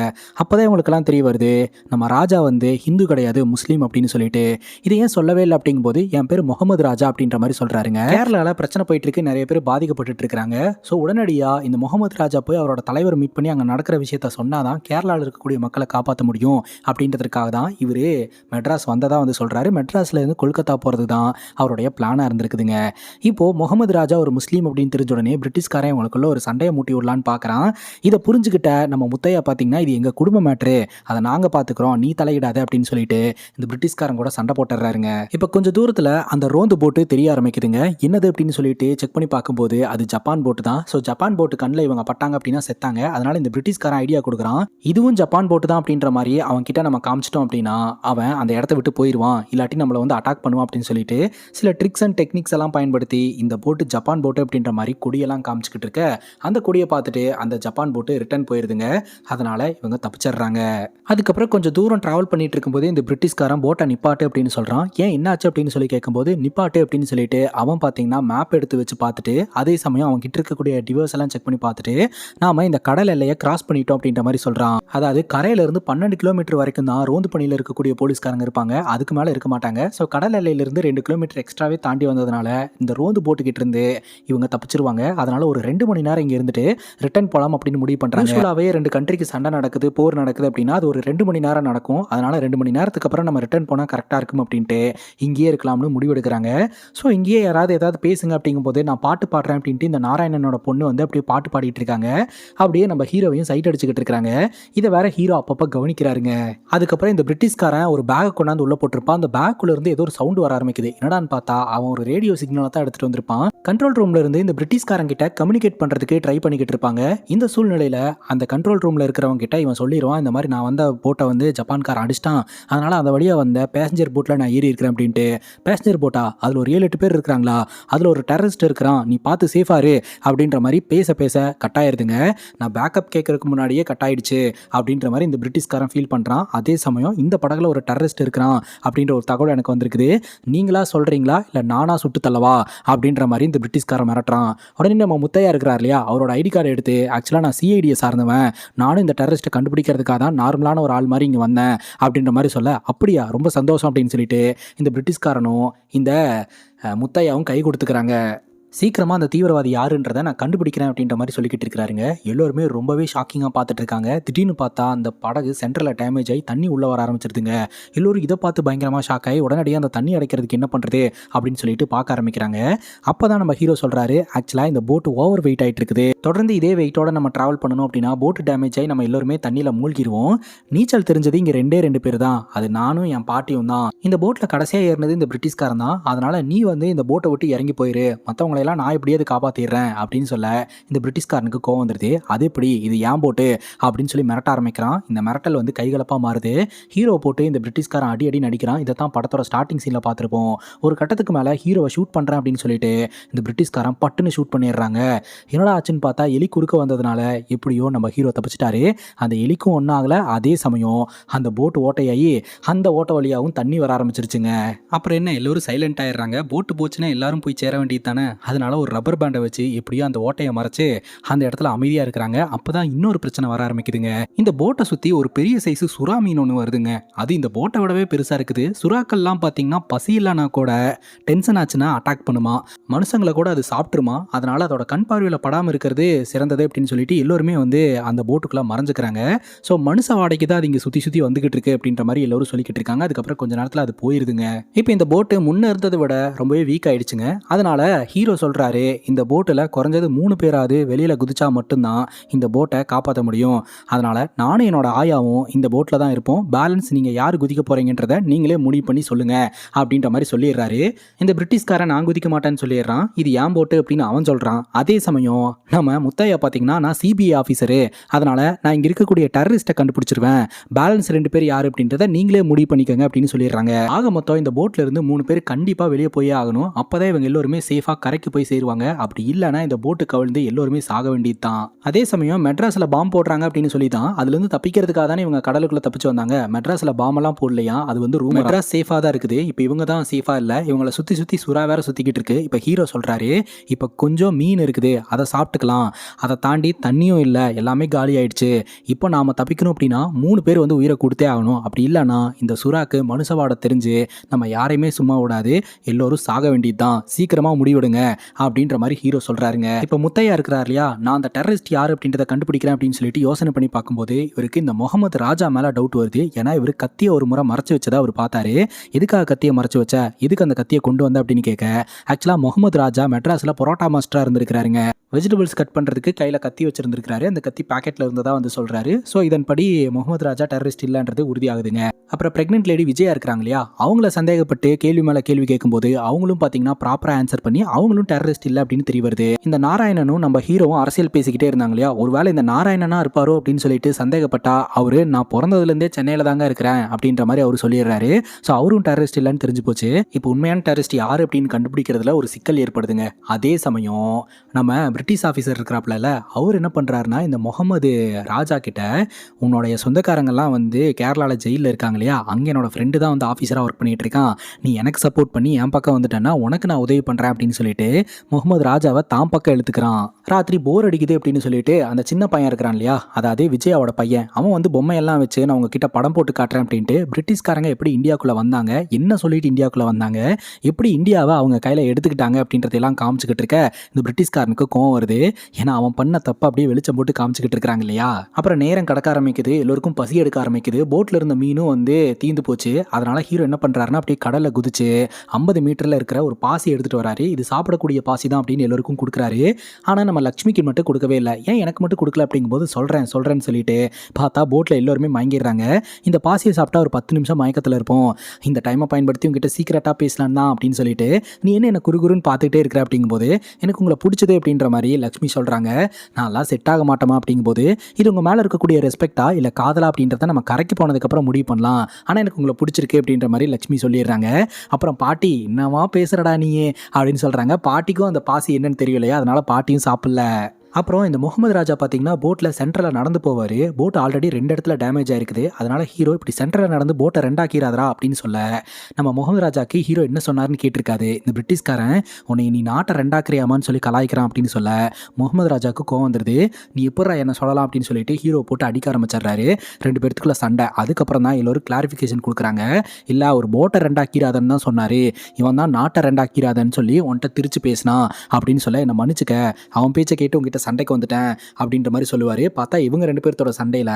அப்போதான் இவங்களுக்கெல்லாம் தெரிய வருது நம்ம ராஜா வந்து ஹிந்து கிடையாது முஸ்லீம் அப்படின்னு சொல்லிட்டு. இதை ஏன் சொல்லவே இல்லை அப்படிங்கும்போது என் பேர் முகமது ராஜா அப்படின்ற மாதிரி சொல்கிறாருங்க. கேரளாவில் பிரச்சனை போயிட்டு இருக்கு, நிறைய பேர் பாதிக்கப்பட்டு இருக்காங்க. ஸோ உடனடியாக இந்த முகமது ராஜா போய் அவரோட தலைவர் மீட் பண்ணி அங்கே நடக்கிற விஷயத்த சொன்னாதான் கேரளாவில் இருக்கக்கூடிய மக்களை காப்பாற்ற முடியும் அப்படின்றதுக்காக தான் இவர் மெட்ராஸ் வந்ததாக வந்து சொல்கிறாரு. மெட்ராஸில் இருந்து கொல்கத்தா போகிறது தான் அவருடைய பிளானாக இருந்திருக்குதுங்க. இப்போது முகமது ராஜா ஒரு முஸ்லீம் அப்படின்னு தெரிஞ்ச உடனே பிரிட்டிஷ்காரன் இவங்களுக்குள்ள ஒரு சண்டையை மூட்டி விடலான்னு பார்க்குறான். இதை புரிஞ்சுக்கிட்ட நம்ம முத்தையா பார்த்தீங்கன்னா இது எங்கள் குடும்ப மேட்ரு, அதை நாங்கள் பார்த்துக்குறோம், நீ தலையிடாத அப்படின்னு சொல்லிட்டு இந்த பிரிட்டிஷ்காரன் கூட சண்டை போட்டுறாருங்க. இப்போ கொஞ்சம் தூரத்தில் அந்த ரோந்து போட்டு தெரிய ஆரம்பிக்குதுங்க. என்னது அப்படின்னு சொல்லிட்டு செக் பண்ணி பார்க்கும்போது அது ஜப்பான் போட்டு தான். ஸோ ஜப்பான் போட்டு கண்ணில் இவங்க பட்டாங்க அப்படின்னா செத்தாங்க. அதனால இந்த பிரிட்டிஷ்காரன் ஐடியா கொடுக்குறான், இதுவும் ஜப்பான் போட்டு தான் அப்படின்ற மாதிரி அவன் கிட்ட நம்ம காமிச்சிட்டோம் அப்படின்னா அவன் அந்த இடத்த விட்டு போயிடுவான், இல்லாட்டி நம்மளை வந்து அட்டாக் பண்ணுவான் அப்படின்னு சொல்லிட்டு சில ட்ரிக்ஸ் அண்ட் டெக்னிக்ஸ் எல்லாம் பயன்படுத்தி இந்த போட்டு ஜப்பான் போட்டு அப்படின்ற மாதிரி கொடியெல்லாம் காமிச்சிக்கிட்டு இருக்க அந்த கொடியை பார்த்துட்டு அந்த ஜப்பான் போட்டு ரிட்டர்ன் போயிருதுங்க. அதனால இவங்க தப்பிச்சிடுறாங்க. அதுக்கப்புறம் கொஞ்சம் தூரம் டிராவல் பண்ணிட்டு இருக்கும்போது இந்த பிரிட்டிஷ்காரன் போட்டை நிப்பாட்டு அப்படின்னு சொல்றான். ஏன் என்னாச்சு அப்படின்னு சொல்லி கேட்கும்போது நிப்பாட்டு அப்படின்னு சொல்லிட்டு அவன் பார்த்தீங்கன்னா மேப் எடுத்து வச்சு பார்த்துட்டு அதே சமயம் அவன் கிட்ட இருக்கக்கூடிய டிவைஸ் எல்லாம் செக் பண்ணி பார்த்துட்டு நாம இந்த கடல் எல்லையை கிராஸ் பண்ணிட்டோம் அப்படின்ற மாதிரி சொல்றான். அதாவது கரையில இருந்து 12 கிலோமீட்டர் வரைக்கும் தான் ரோந்து பணியில் இருக்கக்கூடிய போலீஸ்காரங்க இருப்பாங்க, அதுக்கு மேல இருக்க மாட்டாங்க. ஸோ கடல் எல்லையிலிருந்து 2 கிலோமீட்டர் எக்ஸ்ட்ராவே தாண்டி வந்ததுனால இந்த ரோந்து போட்டுக்கிட்டு இருந்து இவங்க தப்பிச்சிருவாங்க. அதனால ஒரு 2 மணி நேரம் இங்க இருந்துட்டு ரிட்டர்ன் போலாம் அப்படின்னு முடிவு பண்றாங்க. யூசுவலாவே 2 கண்ட்ரிக்கு சண்டை நடக்குது, போர் நடக்குது அப்படின்னா அது ஒரு 2 மணி நேரம் நடக்கும். அதனால 2 மணி நேரத்துக்கு அப்புறம் நம்ம ரிட்டர்ன் போனா கரெக்டா இருக்கும் அப்படின்ட்டு இங்கேயே இருக்கலாம்னு முடிவெடுக்கிறாங்க. ஸோ இங்கேயே ஏதாவது பேசுங்க அப்படிங்கும்போது நான் பாட்டு பாடுறேன் அப்படின்ட்டு இந்த நாராயணனோட பொண்ணு வந்து அப்படியே பாட்டு பாடிட்டு இருக்காங்க. அப்படியே நம்ம ஹீரோவையும் சைட் அடிச்சுக்கிட்டு இருக்காங்க. இதை வேற ஹீரோ அப்பப்போ கவனிக்கிறாருங்க. அதுக்கப்புறம் இந்த பிரிட்டிஷ்காரன் ஒரு பேக்கை கொண்டாந்து உள்ள போட்டிருப்பான். அந்த பேக்குள்ள இருந்து ஏதோ ஒரு சவுண்ட் வர ஆரம்பிக்குது. என்னடான்னு பார்த்தா அவன் ஒரு ரேடியோ சிக்னலை தான் எடுத்துட்டு வந்திருப்பான். கண்ட்ரோல் ரூம்ல இருந்து இந்த பிரிட்டிஷ்காரன் கிட்ட கம்யூனிகேட் பண்றதுக்கு ட்ரை பண்ணிக்கிட்டு இருப்பாங்க. இந்த சூழ்நிலையில அந்த கண்ட்ரோல் ரூம்ல இருக்கிறவங்க கிட்ட இவன் சொல்லிடுவான், இந்த மாதிரி நான் வந்த போட்டை வந்து ஜப்பான்காரன் அடிச்சிட்டான், அதனால அந்த வழியா வந்த பேசஞ்சர் போட்ல நான் ஏறி இருக்கிறேன் அப்படின்ட்டு. பேசஞ்சர் போட்டா அதுல ஒரு 7-8 பேர் இருக்கிறாங்களா, அதுல ஒரு டெரரிஸ்ட் இருக்கிறான், நீ பார்த்து சேஃபா இரு அப்படின்ற மாதிரி பேச கட்டாயிருதுங்க. நான் பேக்கப் கேட்கறதுக்கு முன்னாடியே கட்டாயிடுச்சு அப்படின்ற மாதிரி இந்த பிரிட்டிஷ்காரன் ஃபீல் பண்றான். அதே சமயம் இந்த படகுல ஒரு டெரரிஸ்ட் இருக்கிறான் அப்படின்ற ஒரு தகவல் எனக்கு வந்திருக்குது, நீங்களா சொல்றீங்களா இல்ல நானா சுட்டு தள்ளவா அப்படின்ற மாதிரி இந்த பிரிட்டிஷ்காரன் மிரட்டுறான். உடனே நம்ம முத்தையா இருக்கிறார் இல்லையா, அவரோட ஐடி கார்டு எடுத்து ஆக்சுவலா நான் சிஐடியை சார்ந்தவன், நானும் இந்த டெரரிஸ்ட்டை கண்டுபிடிக்கிறதுக்காக தான் நார்மலான ஒரு ஆள் மாதிரி இங்கே வந்தேன் அப்படின்ற மாதிரி சொல்ல, அப்படியா ரொம்ப சந்தோஷம் அப்படின்னு சொல்லிட்டு இந்த பிரிட்டிஷ்காரனும் இந்த முத்தையாவும் கை கொடுத்துக்கிறாங்க. சீக்கிரமாக அந்த தீவிரவாதி யாருன்றதை நான் கண்டுபிடிக்கிறேன் அப்படின்ற மாதிரி சொல்லிக்கிட்டு இருக்கிறாருங்க. எல்லோருமே ரொம்பவே ஷாக்கிங்காக பார்த்துட்டு இருக்காங்க. திடீர்னு பார்த்தா அந்த படகு சென்ட்ரலில் டேமேஜ் ஆகி தண்ணி உள்ளே வர ஆரம்பிச்சிருதுங்க. எல்லோரும் இதை பார்த்து பயங்கரமாக ஷாக் ஆகி உடனடியாக அந்த தண்ணி அடைக்கிறதுக்கு என்ன பண்ணுறது அப்படின்னு சொல்லிட்டு பார்க்க ஆரம்பிக்கிறாங்க. அப்போ தான் நம்ம ஹீரோ சொல்கிறாரு, ஆக்சுவலாக இந்த போட்டு ஓவர் வெயிட் ஆகிட்டு இருக்குது, தொடர்ந்து இதே வெயிட்டோட நம்ம ட்ராவல் பண்ணணும் அப்படின்னா போட்டு டேமேஜ் ஆகி நம்ம எல்லோருமே தண்ணியில் மூழ்கிடுவோம். நீச்சல் தெரிஞ்சது இங்கே 2 பேர் தான், அது நானும் என் பாட்டியும் தான். இந்த போட்டில் கடைசியாக ஏறினது இந்த பிரிட்டிஷ்காரன் தான், அதனால் நீ வந்து இந்த போட்டை விட்டு இறங்கி போயிரு, மற்றவங்களை நான் எப்படியாவது காப்பாத்திடுறேன் அப்படின்னு சொல்ல இந்த பிரிட்டிஷ்காரனுக்கு கோவம் வந்துருது. அது எப்படி, இது ஏன் போட்டு அப்படின்னு சொல்லி மிரட்ட ஆரம்பிக்கிறான். இந்த மிரட்டல் வந்து கைகலப்பா மாறுது. ஹீரோ போட்டு இந்த பிரிட்டிஷ்காரன் அடி நடிக்கிறான். இதை தான் படத்தோட ஸ்டார்டிங் சீன்ல பார்த்துருப்போம். ஒரு கட்டத்துக்கு மேலே ஹீரோவை ஷூட் பண்றேன் அப்படின்னு சொல்லிட்டு இந்த பிரிட்டிஷ்காரன் பட்டுன்னு ஷூட் பண்ணிடுறாங்க. என்னடா ஆச்சுன்னு பார்த்தா எலி குறுக்க வந்ததுனால எப்படியோ நம்ம ஹீரோ தப்பிச்சிட்டாரு. அந்த எலிக்கும் ஒன்றாகல. அதே சமயம் அந்த போட்டு ஓட்டையாகி அந்த ஓட்ட வழியாகவும் தண்ணி வர ஆரம்பிச்சிருச்சுங்க. அப்புறம் என்ன, எல்லோரும் சைலண்ட் ஆயிடுறாங்க. போட்டு போச்சுன்னா எல்லாரும் போய் சேர வேண்டியது தானே. அதனால ஒரு ரப்பர் பேண்டை வச்சு எப்படியோ அந்த ஓட்டையை மறைச்சு அந்த இடத்துல அமைதியா இருக்கிறாங்க. அப்பதான் இன்னொரு பிரச்சனை வர ஆரம்பிக்குதுங்க. இந்த போட்டை சுத்தி ஒரு பெரிய சைஸ் சுறா மீன் ஒன்று வருதுங்க. அது இந்த போட்டை விடவே பெருசா இருக்குது. சுறாக்கள்லாம் பார்த்தீங்கன்னா பசி இல்லைனா கூட டென்ஷன் ஆச்சுன்னா அட்டாக் பண்ணுமா, மனுஷங்களை கூட அது சாப்பிட்டுருமா. அதனால அதோட கண் பார்வையில் படாமல் இருக்கிறது சிறந்தது அப்படின்னு சொல்லிட்டு எல்லோருமே வந்து அந்த போட்டுக்குள்ள மறைஞ்சுக்கிறாங்க. ஸோ மனுஷ வாடகைக்கு தான் அது இங்கே சுற்றி வந்துகிட்டு இருக்கு அப்படின்ற மாதிரி எல்லோரும் சொல்லிக்கிட்டு இருக்காங்க. அதுக்கப்புறம் கொஞ்ச நேரத்தில் அது போயிருதுங்க. இப்போ இந்த போட்டு முன்ன இருந்ததை விட ரொம்பவே வீக் ஆயிடுச்சுங்க. அதனால ஹீரோ சொல்றாரு, இந்த போட்டில் குறைஞ்சது 3 பேராது வெளியில் குதிச்சா மட்டும்தான் இந்த போட்டை காப்பாற்ற முடியும். அதனால் நானும் என்னோட ஆயாவும் இந்த போட்டில் தான் இருப்போம். பேலன்ஸ் நீங்கள் யார் குதிக்க போகிறீங்கன்றதை நீங்களே முடிவு பண்ணி சொல்லுங்கள் அப்படின்ற மாதிரி சொல்லிடுறாரு. இந்த பிரிட்டிஷ்காரன் நான் குதிக்க மாட்டேன்னு சொல்லிடுறான். இது ஏன் போட்டு அப்படின்னு அவன் சொல்கிறான். அதே சமயம் நம்ம முத்தையா பார்த்தீங்கன்னா நான் சிபிஐ ஆஃபீஸரு, அதனால் நான் இங்கே இருக்கக்கூடிய டெரரிஸ்ட்டை கண்டுபிடிச்சிருவேன், பேலன்ஸ் 2 பேர் யார் அப்படின்றத நீங்களே முடிவு பண்ணிக்கோங்க அப்படின்னு சொல்லிடுறாங்க. ஆக மொத்தம் இந்த போட்டில் இருந்து 3 பேர் கண்டிப்பாக வெளியே போயே ஆகணும். அப்போதான் இவங்க எல்லோருமே சேஃபாக கரைக்கு போய் சேருவாங்க. அப்படி இல்லைன்னா இந்த போட்டு கவிழ்ந்து எல்லோருமே சாக வேண்டியது தான். அதே சமயம் மெட்ராஸில் பாம்பு போடுறாங்க அப்படின்னு சொல்லி தான் அதுலேருந்து தப்பிக்கிறதுக்காக தானே இவங்க கடலுக்குள்ள தப்பிச்சு வந்தாங்க. மெட்ராஸில் பாம்பெல்லாம் போடலையா, அது வந்து ரூம். மெட்ராஸ் சேஃபாக தான் இருக்குது. இப்போ இவங்க தான் சேஃபாக இல்லை, இவங்களை சுற்றி சுறா வேற சுற்றிக்கிட்டு இருக்கு. இப்போ ஹீரோ சொல்கிறாரு, இப்போ கொஞ்சம் மீன் இருக்குது, அதை சாப்பிட்டுக்கலாம், அதை தாண்டி தண்ணியும் இல்லை, எல்லாமே காலி ஆயிடுச்சு. இப்போ நாம் தப்பிக்கணும் அப்படின்னா 3 பேர் வந்து உயிரை கொடுத்தே ஆகணும். அப்படி இல்லைன்னா இந்த சுறாக்கு மனுஷவாட தெரிஞ்சு நம்ம யாரையுமே சும்மா விடாது, எல்லோரும் சாக வேண்டியது தான், சீக்கிரமாக முடிவெடுங்க அப்படின்ற மாதிரி ஹீரோ சொல்றாருங்க. இப்போ முத்தையா இருக்கிறார் இல்லையா, நான் அந்த டெரரிஸ்ட் யார் அப்படின்றத கண்டுபிடிக்கிறேன் அப்படின்னு சொல்லிட்டு யோசனை பண்ணி பார்க்கும்போது இவருக்கு இந்த முகமது ராஜா மேல டவுட் வருது. ஏன்னா இவர் கத்தியை ஒரு முறை மறைச்சு வச்சதா அவர் பார்த்தாரு. எதுக்காக கத்தியை மறைச்சு வச்ச, எதுக்கு அந்த கத்தியை கொண்டு வந்த அப்படின்னு கேட்க, ஆக்சுவலா முகமது ராஜா மெட்ராஸ்ல பரோட்டா மாஸ்டரா இருந்திருக்கிறாருங்க. வெஜிடபிள்ஸ் கட் பண்ணுறதுக்கு கையில் கத்தி வச்சிருந்துருக்காரு. அந்த கத்தி பேக்கெட்டில் இருந்ததா வந்து சொல்கிறாரு. ஸோ இதன்படி முகமது ராஜா டெரரிஸ்ட் இல்லைன்றது உறுதியாகுதுங்க. அப்புறம் பிரெக்னென்ட் லேடி விஜயா இருக்கிறாங்க இல்லையா, அவங்கள சந்தேகப்பட்டு கேள்வி மேலே கேள்வி கேட்கும்போது அவங்களும் பார்த்தீங்கன்னா ப்ராப்பராக ஆன்சர் பண்ணி அவங்களும் டெரரிஸ்ட் இல்லை அப்படின்னு தெரிய வருது. இந்த நாராயணனும் நம்ம ஹீரோவும் அரசியல் பேசிக்கிட்டே இருந்தாங்க இல்லையா, ஒருவேளை இந்த நாராயணனா இருப்பாரோ அப்படின்னு சொல்லிட்டு சந்தேகப்பட்டா அவரு நான் பிறந்ததுலேருந்தே சென்னையில் தாங்க இருக்கிறேன் அப்படின்ற மாதிரி அவர் சொல்லிடுறாரு. ஸோ அவரும் டெரரிஸ்ட் இல்லைன்னு தெரிஞ்சு போச்சு. இப்போ உண்மையான டெரரிஸ்ட் யார் அப்படின்னு கண்டுபிடிக்கிறதுல ஒரு சிக்கல் ஏற்படுதுங்க. அதே சமயம் நம்ம பிரிட்டிஷ் ஆஃபீஸர் இருக்கிறாப்புல அவர் என்ன பண்ணுறாருனா இந்த முகமது ராஜா கிட்ட உன்னுடைய சொந்தக்காரங்கெல்லாம் வந்து கேரளாவில் ஜெயிலில் இருக்காங்க இல்லையா, அங்கே என்னோட ஃப்ரெண்டு தான் வந்து ஆஃபீஸராக ஒர்க் பண்ணிகிட்டு இருக்கான், நீ எனக்கு சப்போர்ட் பண்ணி என் பக்கம் வந்துட்டேன்னா உனக்கு நான் உதவி பண்ணுறேன் அப்படின்னு சொல்லிட்டு முகமது ராஜாவை தான் பக்கம் எடுத்துக்கிறான். ராத்திரி போர் அடிக்குது அப்படின்னு சொல்லிட்டு அந்த சின்ன பையன் இருக்கிறான் இல்லையா, அதாவது விஜயாவோட பையன், அவன் வந்து பொம்மையெல்லாம் வச்சு நான் உங்ககிட்ட படம் போட்டு காட்டுறேன் அப்படின்ட்டு பிரிட்டிஷ்காரங்க எப்படி இந்தியாவுக்குள்ளே வந்தாங்க, என்ன சொல்லிட்டு இந்தியாவுக்குள்ளே வந்தாங்க, எப்படி இந்தியாவை அவங்க கையில் எடுத்துக்கிட்டாங்க அப்படின்றதெல்லாம் காமிச்சிக்கிட்டு இருக்க இந்த பிரிட்டிஷ்காரனுக்கு கோவம் வருது. ஏன்னா அவன் பண்ண தப்பை அப்படியே வெளிச்சம் போட்டு காமிச்சிக்கிட்டு இருக்கிறாங்க இல்லையா. அப்புறம் நேரம் கடக்க ஆரம்பிக்குது, எல்லோருக்கும் பசி எடுக்க ஆரம்பிக்குது, போட்டில் இருந்த மீனும் வந்து தீந்து போச்சு. அதனால ஹீரோ என்ன பண்ணுறாருன்னா அப்படியே கடலில் குதிச்சு 50 மீட்டரில் இருக்கிற ஒரு பாசி எடுத்துகிட்டு வராரு. இது சாப்பிடக்கூடிய பாசி தான் அப்படின்னு எல்லோருக்கும் கொடுக்குறாரு. ஆனால் நம்ம லக்ஷ்மிக்கு மட்டும் கொடுக்கவே இல்லை. ஏன் எனக்கு மட்டும் கொடுக்கல அப்படிங்கும்போது சொல்கிறேன்னு சொல்லிட்டு பார்த்தா போட்டில் எல்லோருமே மயங்கிடுறாங்க. இந்த பாசியை சாப்பிட்டா ஒரு 10 நிமிஷம் மயக்கத்தில் இருப்போம், இந்த டைமை பயன்படுத்தி உங்ககிட்ட சீக்கிரட்டாக பேசலாம் தான் அப்படின்னு சொல்லிட்டு நீ என்ன குறுகுறுன்னு பார்த்துக்கிட்டே இருக்கிற அப்படிங்கும்போது எனக்கு உங்களை பிடிச்சது அப்படின்ற மாதிரி லக்ஷ்மி சொல்கிறாங்க. நான்லாம் செட் ஆக மாட்டோமா அப்படிங்கும்போது இது உங்கள் மேலே இருக்கக்கூடிய ரெஸ்பெக்டா இல்லை காதலா அப்படின்றத நம்ம கரைக்கு போனதுக்கப்புறம் முடிவு பண்ணலாம், ஆனால் எனக்கு உங்களை பிடிச்சிருக்கு அப்படின்ற மாதிரி லக்ஷ்மி சொல்லிடுறாங்க. அப்புறம் பாட்டி என்னவா பேசுகிறடா நீ அப்படின்னு சொல்கிறாங்க. பாட்டிக்கும் அந்த பாசி என்னன்னு தெரியலையா, அதனால பாட்டியும் சாப்பிடல. அப்புறம் இந்த முகமது ராஜா பார்த்தீங்கன்னா போட்டில் சென்டரில் நடந்து போவார். போட் ஆல்ரெடி 2 இடத்துல டேமேஜ் ஆயிருக்குது. அதனால் ஹீரோ இப்படி சென்டரில் நடந்து போட்டை 2ஆக்கிறாதரா அப்படின்னு சொல்ல நம்ம முகமது ராஜாக்கு ஹீரோ என்ன சொன்னார்னு கேட்டிருக்காது. இந்த பிரிட்டிஷ்காரன் உன்னை நீ நாட்டை 2ஆக்கிறியாமான்னு சொல்லி கலாய்க்கிறான் அப்படின்னு சொல்ல முகமது ராஜாவுக்கு கோவம் வந்துடுது. நீ எப்படா என்ன சொல்லலாம் அப்படின்னு சொல்லிட்டு ஹீரோ போட்டு அடிக்க ஆரம்பிச்சிடுறாரு. 2 பேர்த்துக்குள்ள சண்டை. அதுக்கப்புறம் தான் எல்லோரும் கிளாரிஃபிகேஷன் கொடுக்குறாங்க. இல்லை ஒரு போட்டை 2ஆக்கிறாதன்னு தான் சொன்னார், இவன் தான் நாட்டை 2ஆக்கிறாதன்னு சொல்லி உன்கிட்ட திருச்சி பேசினான் அப்படின்னு சொல்ல என்னை மன்னிச்சுக்க, அவன் பேச்சை கேட்டு உங்ககிட்ட சண்டைக்கு வந்துட்டேன் அப்படின்ற மாதிரி சொல்லுவார். பார்த்தா இவங்க 2 பேர்த்தோட சண்டையில்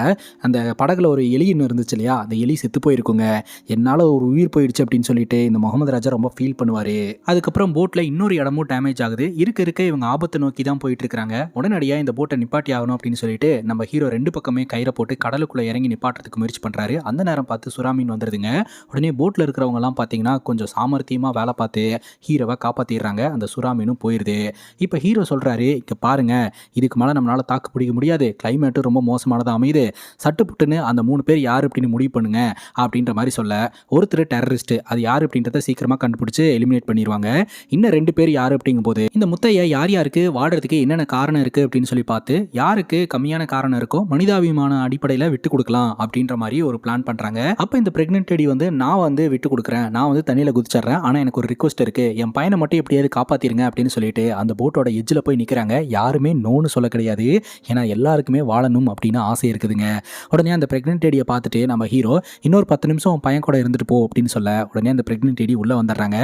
அந்த படகுல ஒரு எலி இருந்துச்சு இல்லையா, அந்த எலி செத்து போயிருக்குங்க. என்னால் ஒரு உயிர் போயிடுச்சு அப்படின்னு சொல்லிட்டு இந்த முகமது ராஜா ரொம்ப ஃபீல் பண்ணுவார். அதுக்கப்புறம் போட்டில் இன்னொரு இடமும் டேமேஜ் ஆகுது. இருக்க இவங்க ஆபத்தை நோக்கி தான் போயிட்டு இருக்காங்க. உடனடியாக இந்த போட்டை நிப்பாட்டி ஆகணும் அப்படின்னு சொல்லிட்டு நம்ம ஹீரோ 2 பக்கமே கயிறை போட்டு கடலுக்குள்ளே இறங்கி நிப்பாட்டுறதுக்கு முயற்சி பண்ணுறாரு. அந்த நேரம் பார்த்து சுறாமீன் வந்துடுதுங்க. உடனே போட்டில் இருக்கிறவங்கலாம் பார்த்தீங்கன்னா கொஞ்சம் சாமர்த்தியமாக வேலை பார்த்து ஹீரோவை காப்பாற்றிடுறாங்க. அந்த சுறாமீனும் போயிடுது. இப்போ ஹீரோ சொல்கிறாரு, இங்கே பாருங்க, இதுக்கு மேலே நம்மளால் தாக்கு பிடிக்க முடியாது, கிளைமேட்டு ரொம்ப மோசமானதாக அமையுது, சட்டுப்புட்டுன்னு அந்த 3 பேர் யார் அப்படின்னு முடிவு பண்ணுங்க அப்படின்ற மாதிரி சொல்ல ஒருத்தர் டெரரிஸ்ட், அது யார் அப்படின்றத சீக்கிரமாக கண்டுபிடிச்சி எலிமினேட் பண்ணிடுவாங்க. இன்னும் 2 பேர் யார் அப்படிங்கும்போது இந்த முத்தையை யாருக்கு வாடுறதுக்கு என்னென்ன காரணம் இருக்குது அப்படின்னு சொல்லி பார்த்து யாருக்கு கம்மியான காரணம் இருக்கோ மனிதாபிமான அடிப்படையில் விட்டு கொடுக்கலாம் அப்படின்ற மாதிரி ஒரு பிளான் பண்ணுறாங்க. அப்போ இந்த பிரெக்னென்ட் லேடி வந்து நான் வந்து விட்டு கொடுக்குறேன், நான் வந்து தண்ணியில் குதிச்சிட்றேன், ஆனால் எனக்கு ஒரு ரிக்வஸ்ட் இருக்குது, என் பையனை மட்டும் எப்படியாவது காப்பாற்றிருங்க அப்படின்னு சொல்லிட்டு அந்த போட்டோட எஜ்ஜில் போய் நிற்கிறாங்க. யாருமே நோன்னு சொல்ல கிடையாது, ஏன்னா எல்லாருக்குமே வாழணும் அப்படின்னு ஆசை இருக்குதுங்க. உடனே அந்த பிரெக்னென்ட் லேடியை பார்த்துட்டு நம்ம ஹீரோ இன்னொரு 10 நிமிஷம் பையன் கூட இருந்துட்டு போ அப்படின்னு சொல்ல உடனே அந்த பிரெக்னென்ட் லேடி உள்ளே வந்துடுறாங்க.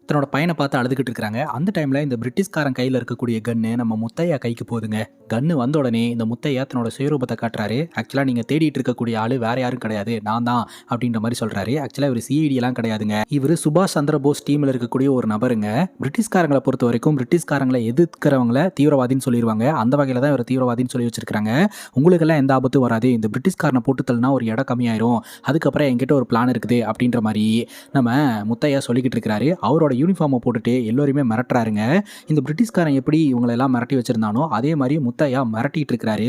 தன்னோட பையனை பார்த்து அழுதுகிட்டு இருக்கிறாங்க. அந்த டைமில் இந்த பிரிட்டிஷ்காரன் கையில் இருக்கக்கூடிய கன்று நம்ம முத்தையா கைக்கு போகுதுங்க. கன்று வந்த உடனே இந்த முத்தையா தன்னோட சுயரூபத்தை காட்டுறாரு. ஆக்சுவலாக நீங்கள் தேடிட்டு இருக்கக்கூடிய ஆள் வேற யாரும் கிடையாது, நான் தான் அப்படின்ற மாதிரி சொல்கிறாரு. ஆக்சுவலாக இவர் சிஐடியெல்லாம் கிடையாதுங்க, இவர் சுபாஷ் சந்திர போஸ் டீமில் இருக்கக்கூடிய ஒரு நபருங்க. பிரிட்டிஷ்காரங்களை பொறுத்த வரைக்கும் பிரிட்டிஷ்காரங்களை எதிர்க்கிறவங்கள தீவிரவாதின்னு சொல்லிடுவாங்க. அந்த வகையில் தான் இவர் தீவிரவாதின்னு சொல்லி வச்சிருக்காங்க. உங்களுக்கெல்லாம் எந்த ஆபத்தும் வராது, இந்த பிரிட்டிஷ்காரனை போட்டுத்தல்னா ஒரு இடம் கம்மியாயிரும், அதுக்கப்புறம் என்கிட்ட ஒரு பிளான் இருக்குது அப்படின்ற மாதிரி நம்ம முத்தையா சொல்லிக்கிட்டு இருக்கிறாரு. அவரோட யூனிஃபார்மை போட்டுட்டு எல்லோருமே மிரட்டுறாருங்க. இந்த பிரிட்டிஷ்காரன் எப்படி இவங்களெல்லாம் மிரட்டி வச்சிருந்தானோ அதே மாதிரி முத்தையா மிரட்டிட்டு இருக்கிறாரு.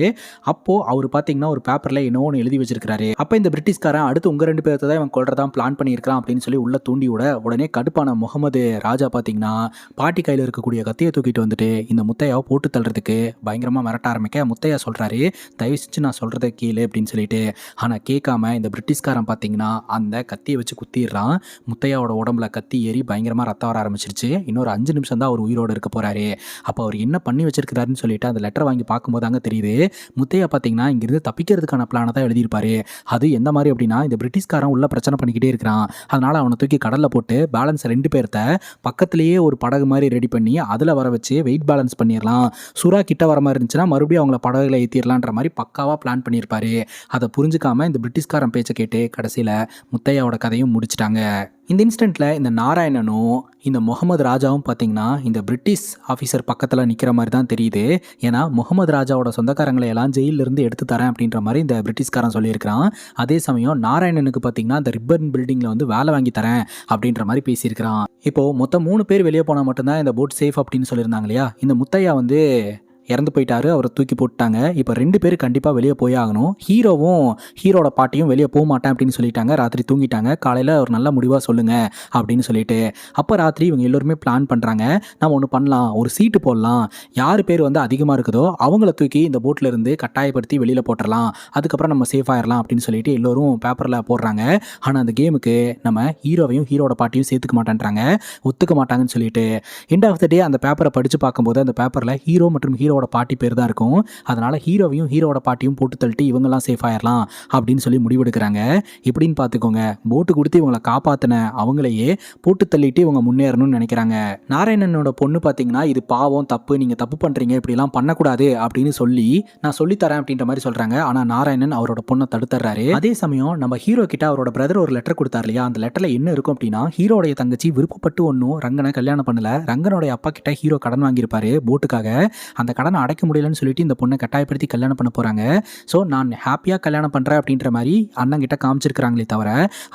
அப்போது அவர் பார்த்தீங்கன்னா ஒரு பேப்பரில் என்னவோ ஒன்று எழுதி வச்சிருக்காரு. அப்போ இந்த பிரிட்டிஷ்காரன் அடுத்து உங்கள் 2 பேர்த்த தான் இவன் கொள்றதான் பிளான் பண்ணியிருக்கான் அப்படின்னு சொல்லி உள்ள தூண்டி விட உடனே கடுப்பான முகமது ராஜா பார்த்தீங்கன்னா பாட்டி கையில் இருக்கக்கூடிய கத்தியை தூக்கிட்டு வந்துட்டு இந்த முத்தையாவை போட்டு தள்ளுறதுக்கு பயங்கரமாக மிரட்ட ஆரம்பிக்க முத்தையா சொல்கிறாரு, தயவு செஞ்சு நான் சொல்கிறத கீழே அப்படின்னு சொல்லிட்டு. ஆனால் கேட்காம இந்த பிரிட்டிஷ்காரன் பார்த்தீங்கன்னா அந்த கத்தியை வச்சு குத்திடுறான். முத்தையாவோட உடம்புல கத்தி ஏறி பயங்கரமாக ரத்தம் வர ஆரம்பிச்சிருச்சு. இன்னொரு 5 நிமிஷம் தான் அவர் உயிரோடு இருக்க போறாரு. அப்போ அவர் என்ன பண்ணி வச்சிருக்கிறாருன்னு சொல்லிட்டு அந்த லெட்டர் வாங்கி பார்க்கும்போது அங்கே தெரியுது, முத்தையா பார்த்தீங்கன்னா இங்கிருந்து தப்பிக்கிறதுக்கான பிளானை தான் எழுதியிருப்பாரு. அது எந்த மாதிரி அப்படின்னா, இந்த பிரிட்டிஷ்காரன் உள்ள பிரச்சனை பண்ணிக்கிட்டே இருக்கிறான், அதனால அவனை தூக்கி கடலில் போட்டு பேலன்ஸ் 2 பேர்த்த பக்கத்திலேயே ஒரு படகு மாதிரி ரெடி பண்ணி அதில் வர வச்சு வெயிட் பேலன்ஸ் பண்ணிடலாம், சுறா கிட்ட வர மாதிரி இருந்துச்சுன்னா மறுபடியும் அவங்கள படகுல ஏற்றிடலான்ற மாதிரி பக்காவாக பிளான் பண்ணியிருப்பாரு. அதை புரிஞ்சுக்காம இந்த பிரிட்டிஷ்காரன் பேச்சை கேட்டு கடைசியில் முத்தையாவோட கதையும் முடிச்சிட்டாங்க. இந்த இன்ஸ்டன்ட்டில் இந்த நாராயணனும் இந்த முகமது ராஜாவும் பார்த்தீங்கன்னா இந்த பிரிட்டிஷ் ஆஃபீஸர் பக்கத்தில் நிற்கிற மாதிரி தான் தெரியுது. ஏன்னா முகமது ராஜாவோட சொந்தக்காரங்களை எல்லாம் ஜெயிலிருந்து எடுத்து தரேன் அப்படின்ற மாதிரி இந்த பிரிட்டிஷ்காரன் சொல்லியிருக்கிறான். அதே சமயம் நாராயணனுக்கு பார்த்தீங்கன்னா இந்த ரிப்பன் பில்டிங்கில் வந்து வேலை வாங்கி தரேன் அப்படின்ற மாதிரி பேசியிருக்கிறான். இப்போது மொத்தம் 3 பேர் வெளியே போனால் மட்டும்தான் இந்த போட் சேஃப் அப்படின்னு சொல்லியிருந்தாங்க இல்லையா. இந்த முத்தையா வந்து இறந்து போயிட்டாரு, அவரை தூக்கி போட்டுட்டாங்க. இப்போ 2 பேர் கண்டிப்பாக வெளியே போய் ஆகணும். ஹீரோவும் ஹீரோட பாட்டியும் வெளியே போக மாட்டேன் அப்படின்னு சொல்லிட்டாங்க. ராத்திரி தூங்கிட்டாங்க. காலையில் ஒரு நல்ல முடிவாக சொல்லுங்க அப்படின்னு சொல்லிட்டு, அப்போ ராத்திரி இவங்க எல்லோருமே பிளான் பண்ணுறாங்க. நம்ம ஒன்று பண்ணலாம், ஒரு சீட்டு போடலாம், யார் பேர் வந்து அதிகமாக இருக்குதோ அவங்கள தூக்கி இந்த போட்டில் இருந்து கட்டாயப்படுத்தி வெளியில் போட்டுடலாம், அதுக்கப்புறம் நம்ம சேஃப் ஆயிடலாம் அப்படின்னு சொல்லிட்டு எல்லோரும் பேப்பரில் போடுறாங்க. ஆனால் அந்த கேமுக்கு நம்ம ஹீரோவையும் ஹீரோட பாட்டியும் சேர்த்துக்க மாட்டேன்றாங்க, ஒத்துக்க மாட்டாங்கன்னு சொல்லிட்டு. எண்ட் ஆஃப் த டே அந்த பேப்பரை படித்து பார்க்கும்போது அந்த பேப்பரில் ஹீரோ மற்றும் ஹீரோட பாட்டி பேர் தான் இருக்கும். அதனால் ஹீரோவையும் ஹீரோட பாட்டியும் போட்டு தள்ளிட்டு இவங்கெல்லாம் சேஃப் ஆயிடலாம் அப்படின்னு சொல்லி முடிவெடுக்கிறாங்க. எப்படின்னு பார்த்துக்கோங்க, போட்டு கொடுத்து இவங்களை காப்பாற்றின அவங்களையே போட்டு தள்ளிட்டு இவங்க முன்னேறணும்னு நினைக்கிறாங்க. நாராயணனோட பொண்ணு பார்த்தீங்கன்னா, இது பாவம், தப்பு, நீங்கள் தப்பு பண்ணுறீங்க, இப்படிலாம் பண்ணக்கூடாது அப்படின்னு சொல்லி நான் சொல்லித்தரேன் அப்படின்ற மாதிரி சொல்கிறாங்க. ஆனால் நாராயணன் அவரோட பொண்ணை தடுத்துறாரு. அதே சமயம் நம்ம ஹீரோ கிட்ட அவரோட பிரதர் ஒரு லெட்டர் கொடுத்தார் இல்லையா, அந்த லெட்டரில் என்ன இருக்கும் அப்படின்னா, ஹீரோடைய தங்கச்சி விருப்பப்பட்டு ஒன்றும் ரங்கனை கல்யாணம் பண்ணல, ரங்கனோடைய அப்பா கிட்ட ஹீரோ கடன் வாங்கியிருப்பாரு போட்டுக்காக, அந்த கடனை அடைக்க முடியலன்னு சொல்லிட்டு இந்த பொண்ணை கட்டாயப்படுத்தி கல்யாணம் பண்ண போகிறாங்க. ஸோ நான் ஹாப்பியாக கல்யாணம் பண்ணுறேன் அப்படின்ற மாதிரி அண்ணன் கிட்ட காமிச்சிருக்கிறாங்களே தவிர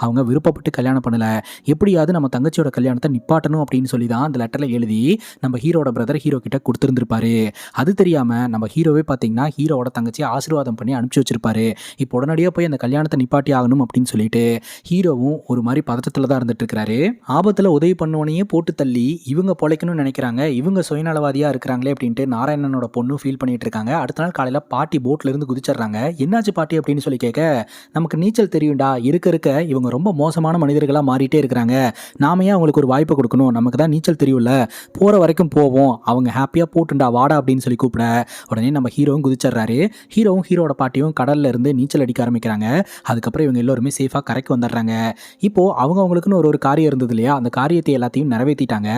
அவங்க விருப்பப்பட்டு கல்யாணம் பண்ணல, எப்படியாவது நம்ம தங்கச்சியோட கல்யாணத்தை நிப்பாட்டணும் அப்படின்னு சொல்லி தான் அந்த லெட்டரில் எழுதி நம்ம ஹீரோட பிரதர் ஹீரோ கிட்ட கொடுத்துருந்துருப்பாரு. அது தெரியாமல் நம்ம ஹீரோவே பார்த்தீங்கன்னா ஹீரோவோட தங்கச்சியை ஆசீர்வாதம் பண்ணி அனுப்பிச்சி வச்சிருப்பாரு. இப்போ உடனடியாக போய் அந்த கல்யாணத்தை நிப்பாட்டி ஆகணும் அப்படின்னு சொல்லிட்டு ஹீரோவும் ஒரு மாதிரி பதட்டத்தில் தான் இருந்துட்டு இருக்கிறாரு. ஆபத்தில் உதவி பண்ணவனையே போட்டு தள்ளி இவங்க பொழைக்கணும்னு நினைக்கிறாங்க, இவங்க சுயநலவாதியாக இருக்கிறாங்களே அப்படின்ட்டு நாராயணனோட பொண்ணு ஃபீல் பண்ணிட்டு இருக்காங்க. அடுத்த நாள் காலையில் பாட்டி போட்ல இருந்து குதிச்சிடுறாங்க. என்னாச்சு பாட்டி அப்படின்னு சொல்லி கேட்க, நமக்கு நீச்சல் தெரியும்டா, இருக்க இருக்க இவங்க ரொம்ப மோசமான மனிதர்களாக மாறிட்டே இருக்கிறாங்க, நாம ஏன் அவங்களுக்கு ஒரு வாய்ப்பு கொடுக்கணும், நமக்கு தான் நீச்சல் தெரியும்ல, போகிற வரைக்கும் போவோம், அவங்க ஹாப்பியாக போட்டுண்டா வாடா அப்படின்னு சொல்லி கூப்பிட உடனே நம்ம ஹீரோவும் குதிச்சிடுறாரு. ஹீரோவும் ஹீரோட பாட்டியும் கடல்ல இருந்து நீச்சல் அடிக்க ஆரம்பிக்கிறாங்க. அதுக்கப்புறம் இவங்க எல்லோருமே சேஃபாக கரைக்கு வந்துடுறாங்க. இப்போது அவங்களுக்குன்னு ஒரு காரியம் இருந்தது இல்லையா, அந்த காரியத்தை எல்லாத்தையும் நிறைவேற்றிட்டாங்க.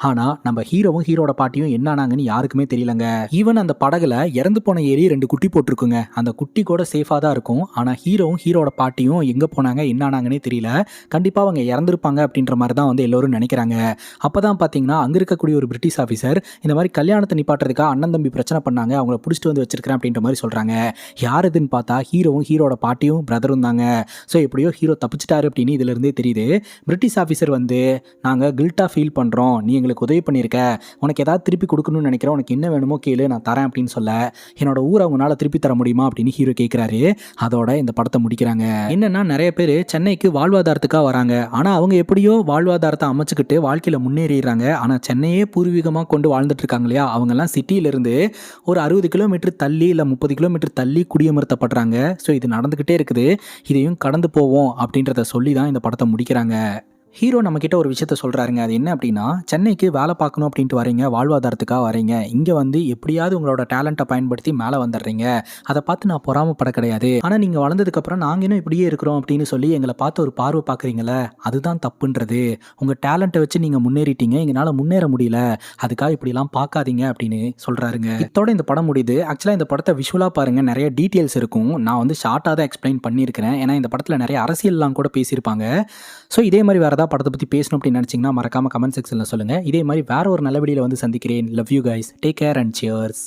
ஆனால் நம்ம ஹீரோவும் ஹீரோட பாட்டியும் என்ன ஆனாங்கன்னு யாருக்குமே தெரியலங்க. ஈவன் அந்த படகுல இறந்து போன ஏறி 2 குட்டி போட்டிருக்குங்க, அந்த குட்டி கூட சேஃபாக தான் இருக்கும். ஆனால் ஹீரோவும் ஹீரோட பாட்டியும் எங்கே போனாங்க என்ன ஆனாங்கன்னே தெரியல. கண்டிப்பாக அவங்க இறந்துருப்பாங்க அப்படின்ற மாதிரி தான் வந்து எல்லோரும் நினைக்கிறாங்க. அப்போ தான் பார்த்தீங்கன்னா அங்கே இருக்கக்கூடிய ஒரு பிரிட்டிஷ் ஆஃபீஸர் இந்த மாதிரி கல்யாணத்தை நிப்பாட்டுறதுக்காக அண்ணன் தம்பி பிரச்சனை பண்ணாங்க, அவங்கள பிடிச்சிட்டு வந்து வச்சிருக்கிறேன் அப்படின்ற மாதிரி சொல்கிறாங்க. யார் இதுன்னு பார்த்தா ஹீரோவும் ஹீரோட பாட்டியும் பிரதரும் தாங்க. ஸோ எப்படியோ ஹீரோ தப்பிச்சிட்டாரு அப்படின்னு இதிலிருந்தே தெரியுது. பிரிட்டிஷ் ஆஃபீஸர் வந்து, நாங்கள் கில்ட்டாக ஃபீல் பண்ணுறோம், நீ எங்களுக்கு உதவி பண்ணியிருக்க, உனக்கு ஏதாவது திருப்பி கொடுக்கணும்னு நினைக்கிறேன், உனக்கு என்ன வேணுமோ கேளு நான் தரேன் அப்படின்னு சொல்ல, என்னோட ஊரை அவங்களால திருப்பி தர முடியுமா அப்படின்னு ஹீரோ கேட்குறாரு. அதோட இந்த படத்தை முடிக்கிறாங்க. என்னன்னா நிறைய பேர் சென்னைக்கு வாழ்வாதாரத்துக்காக வராங்க, ஆனால் அவங்க எப்படியோ வாழ்வாதாரத்தை அமைச்சுக்கிட்டு வாழ்க்கையில் முன்னேறிடுறாங்க. ஆனால் சென்னையே பூர்வீகமாக கொண்டு வாழ்ந்துட்டு இருக்காங்க இல்லையா, அவங்கெல்லாம் சிட்டியிலிருந்து ஒரு 60 கிலோமீட்டர் தள்ளி இல்லை 30 கிலோமீட்டர் தள்ளி குடியமர்த்தப்படுறாங்க. ஸோ இது நடந்துக்கிட்டே இருக்குது, இதையும் கடந்து போவோம் அப்படின்றத சொல்லி தான் இந்த படத்தை முடிக்கிறாங்க. ஹீரோ நம்மக்கிட்ட ஒரு விஷயத்த சொல்கிறாருங்க. அது என்ன அப்படின்னா, சென்னைக்கு வேலை பார்க்கணும் அப்படின்ட்டு வரீங்க, வாழ்வாதாரத்துக்காக வரீங்க, இங்கே வந்து எப்படியாவது உங்களோட டேலண்ட்டை பயன்படுத்தி மேலே வந்துடுறீங்க, அதை பார்த்து நான் பொறாமப்பட கிடையாது. ஆனால் நீங்கள் வளர்ந்ததுக்கப்புறம் நாங்கள் இன்னும் இப்படியே இருக்கிறோம் அப்படின்னு சொல்லி எங்களை பார்த்து ஒரு பார்வை பார்க்குறீங்களே, அதுதான் தப்புன்றது. உங்கள் டேலண்ட்டை வச்சு நீங்கள் முன்னேறிட்டீங்க, எங்களால் முன்னேற முடியல, அதுக்காக இப்படிலாம் பார்க்காதீங்க அப்படின்னு சொல்கிறாருங்க. இதோட இந்த படம் முடியுது. ஆக்சுவலாக இந்த படத்தை விஷுவலாக பாருங்கள், நிறைய டீட்டெயில்ஸ் இருக்கும். நான் வந்து ஷார்ட்டாக தான் எக்ஸ்பிளைன் பண்ணியிருக்கிறேன், ஏன்னா இந்த படத்தில் நிறைய அரசியல்லாம் கூட பேசியிருப்பாங்க. ஸோ இதே மாதிரி வேறு ஏதாவது படத்தை பற்றி பேசணும் அப்படின்னு நினச்சிங்கன்னா மறக்காமல் கமெண்ட் செக்ஷனில் சொல்லுங்கள். இதே மாதிரி வேறு ஒரு நல்ல வீடியோவில் வந்து சந்திக்கிறேன். Love you guys, take care and cheers.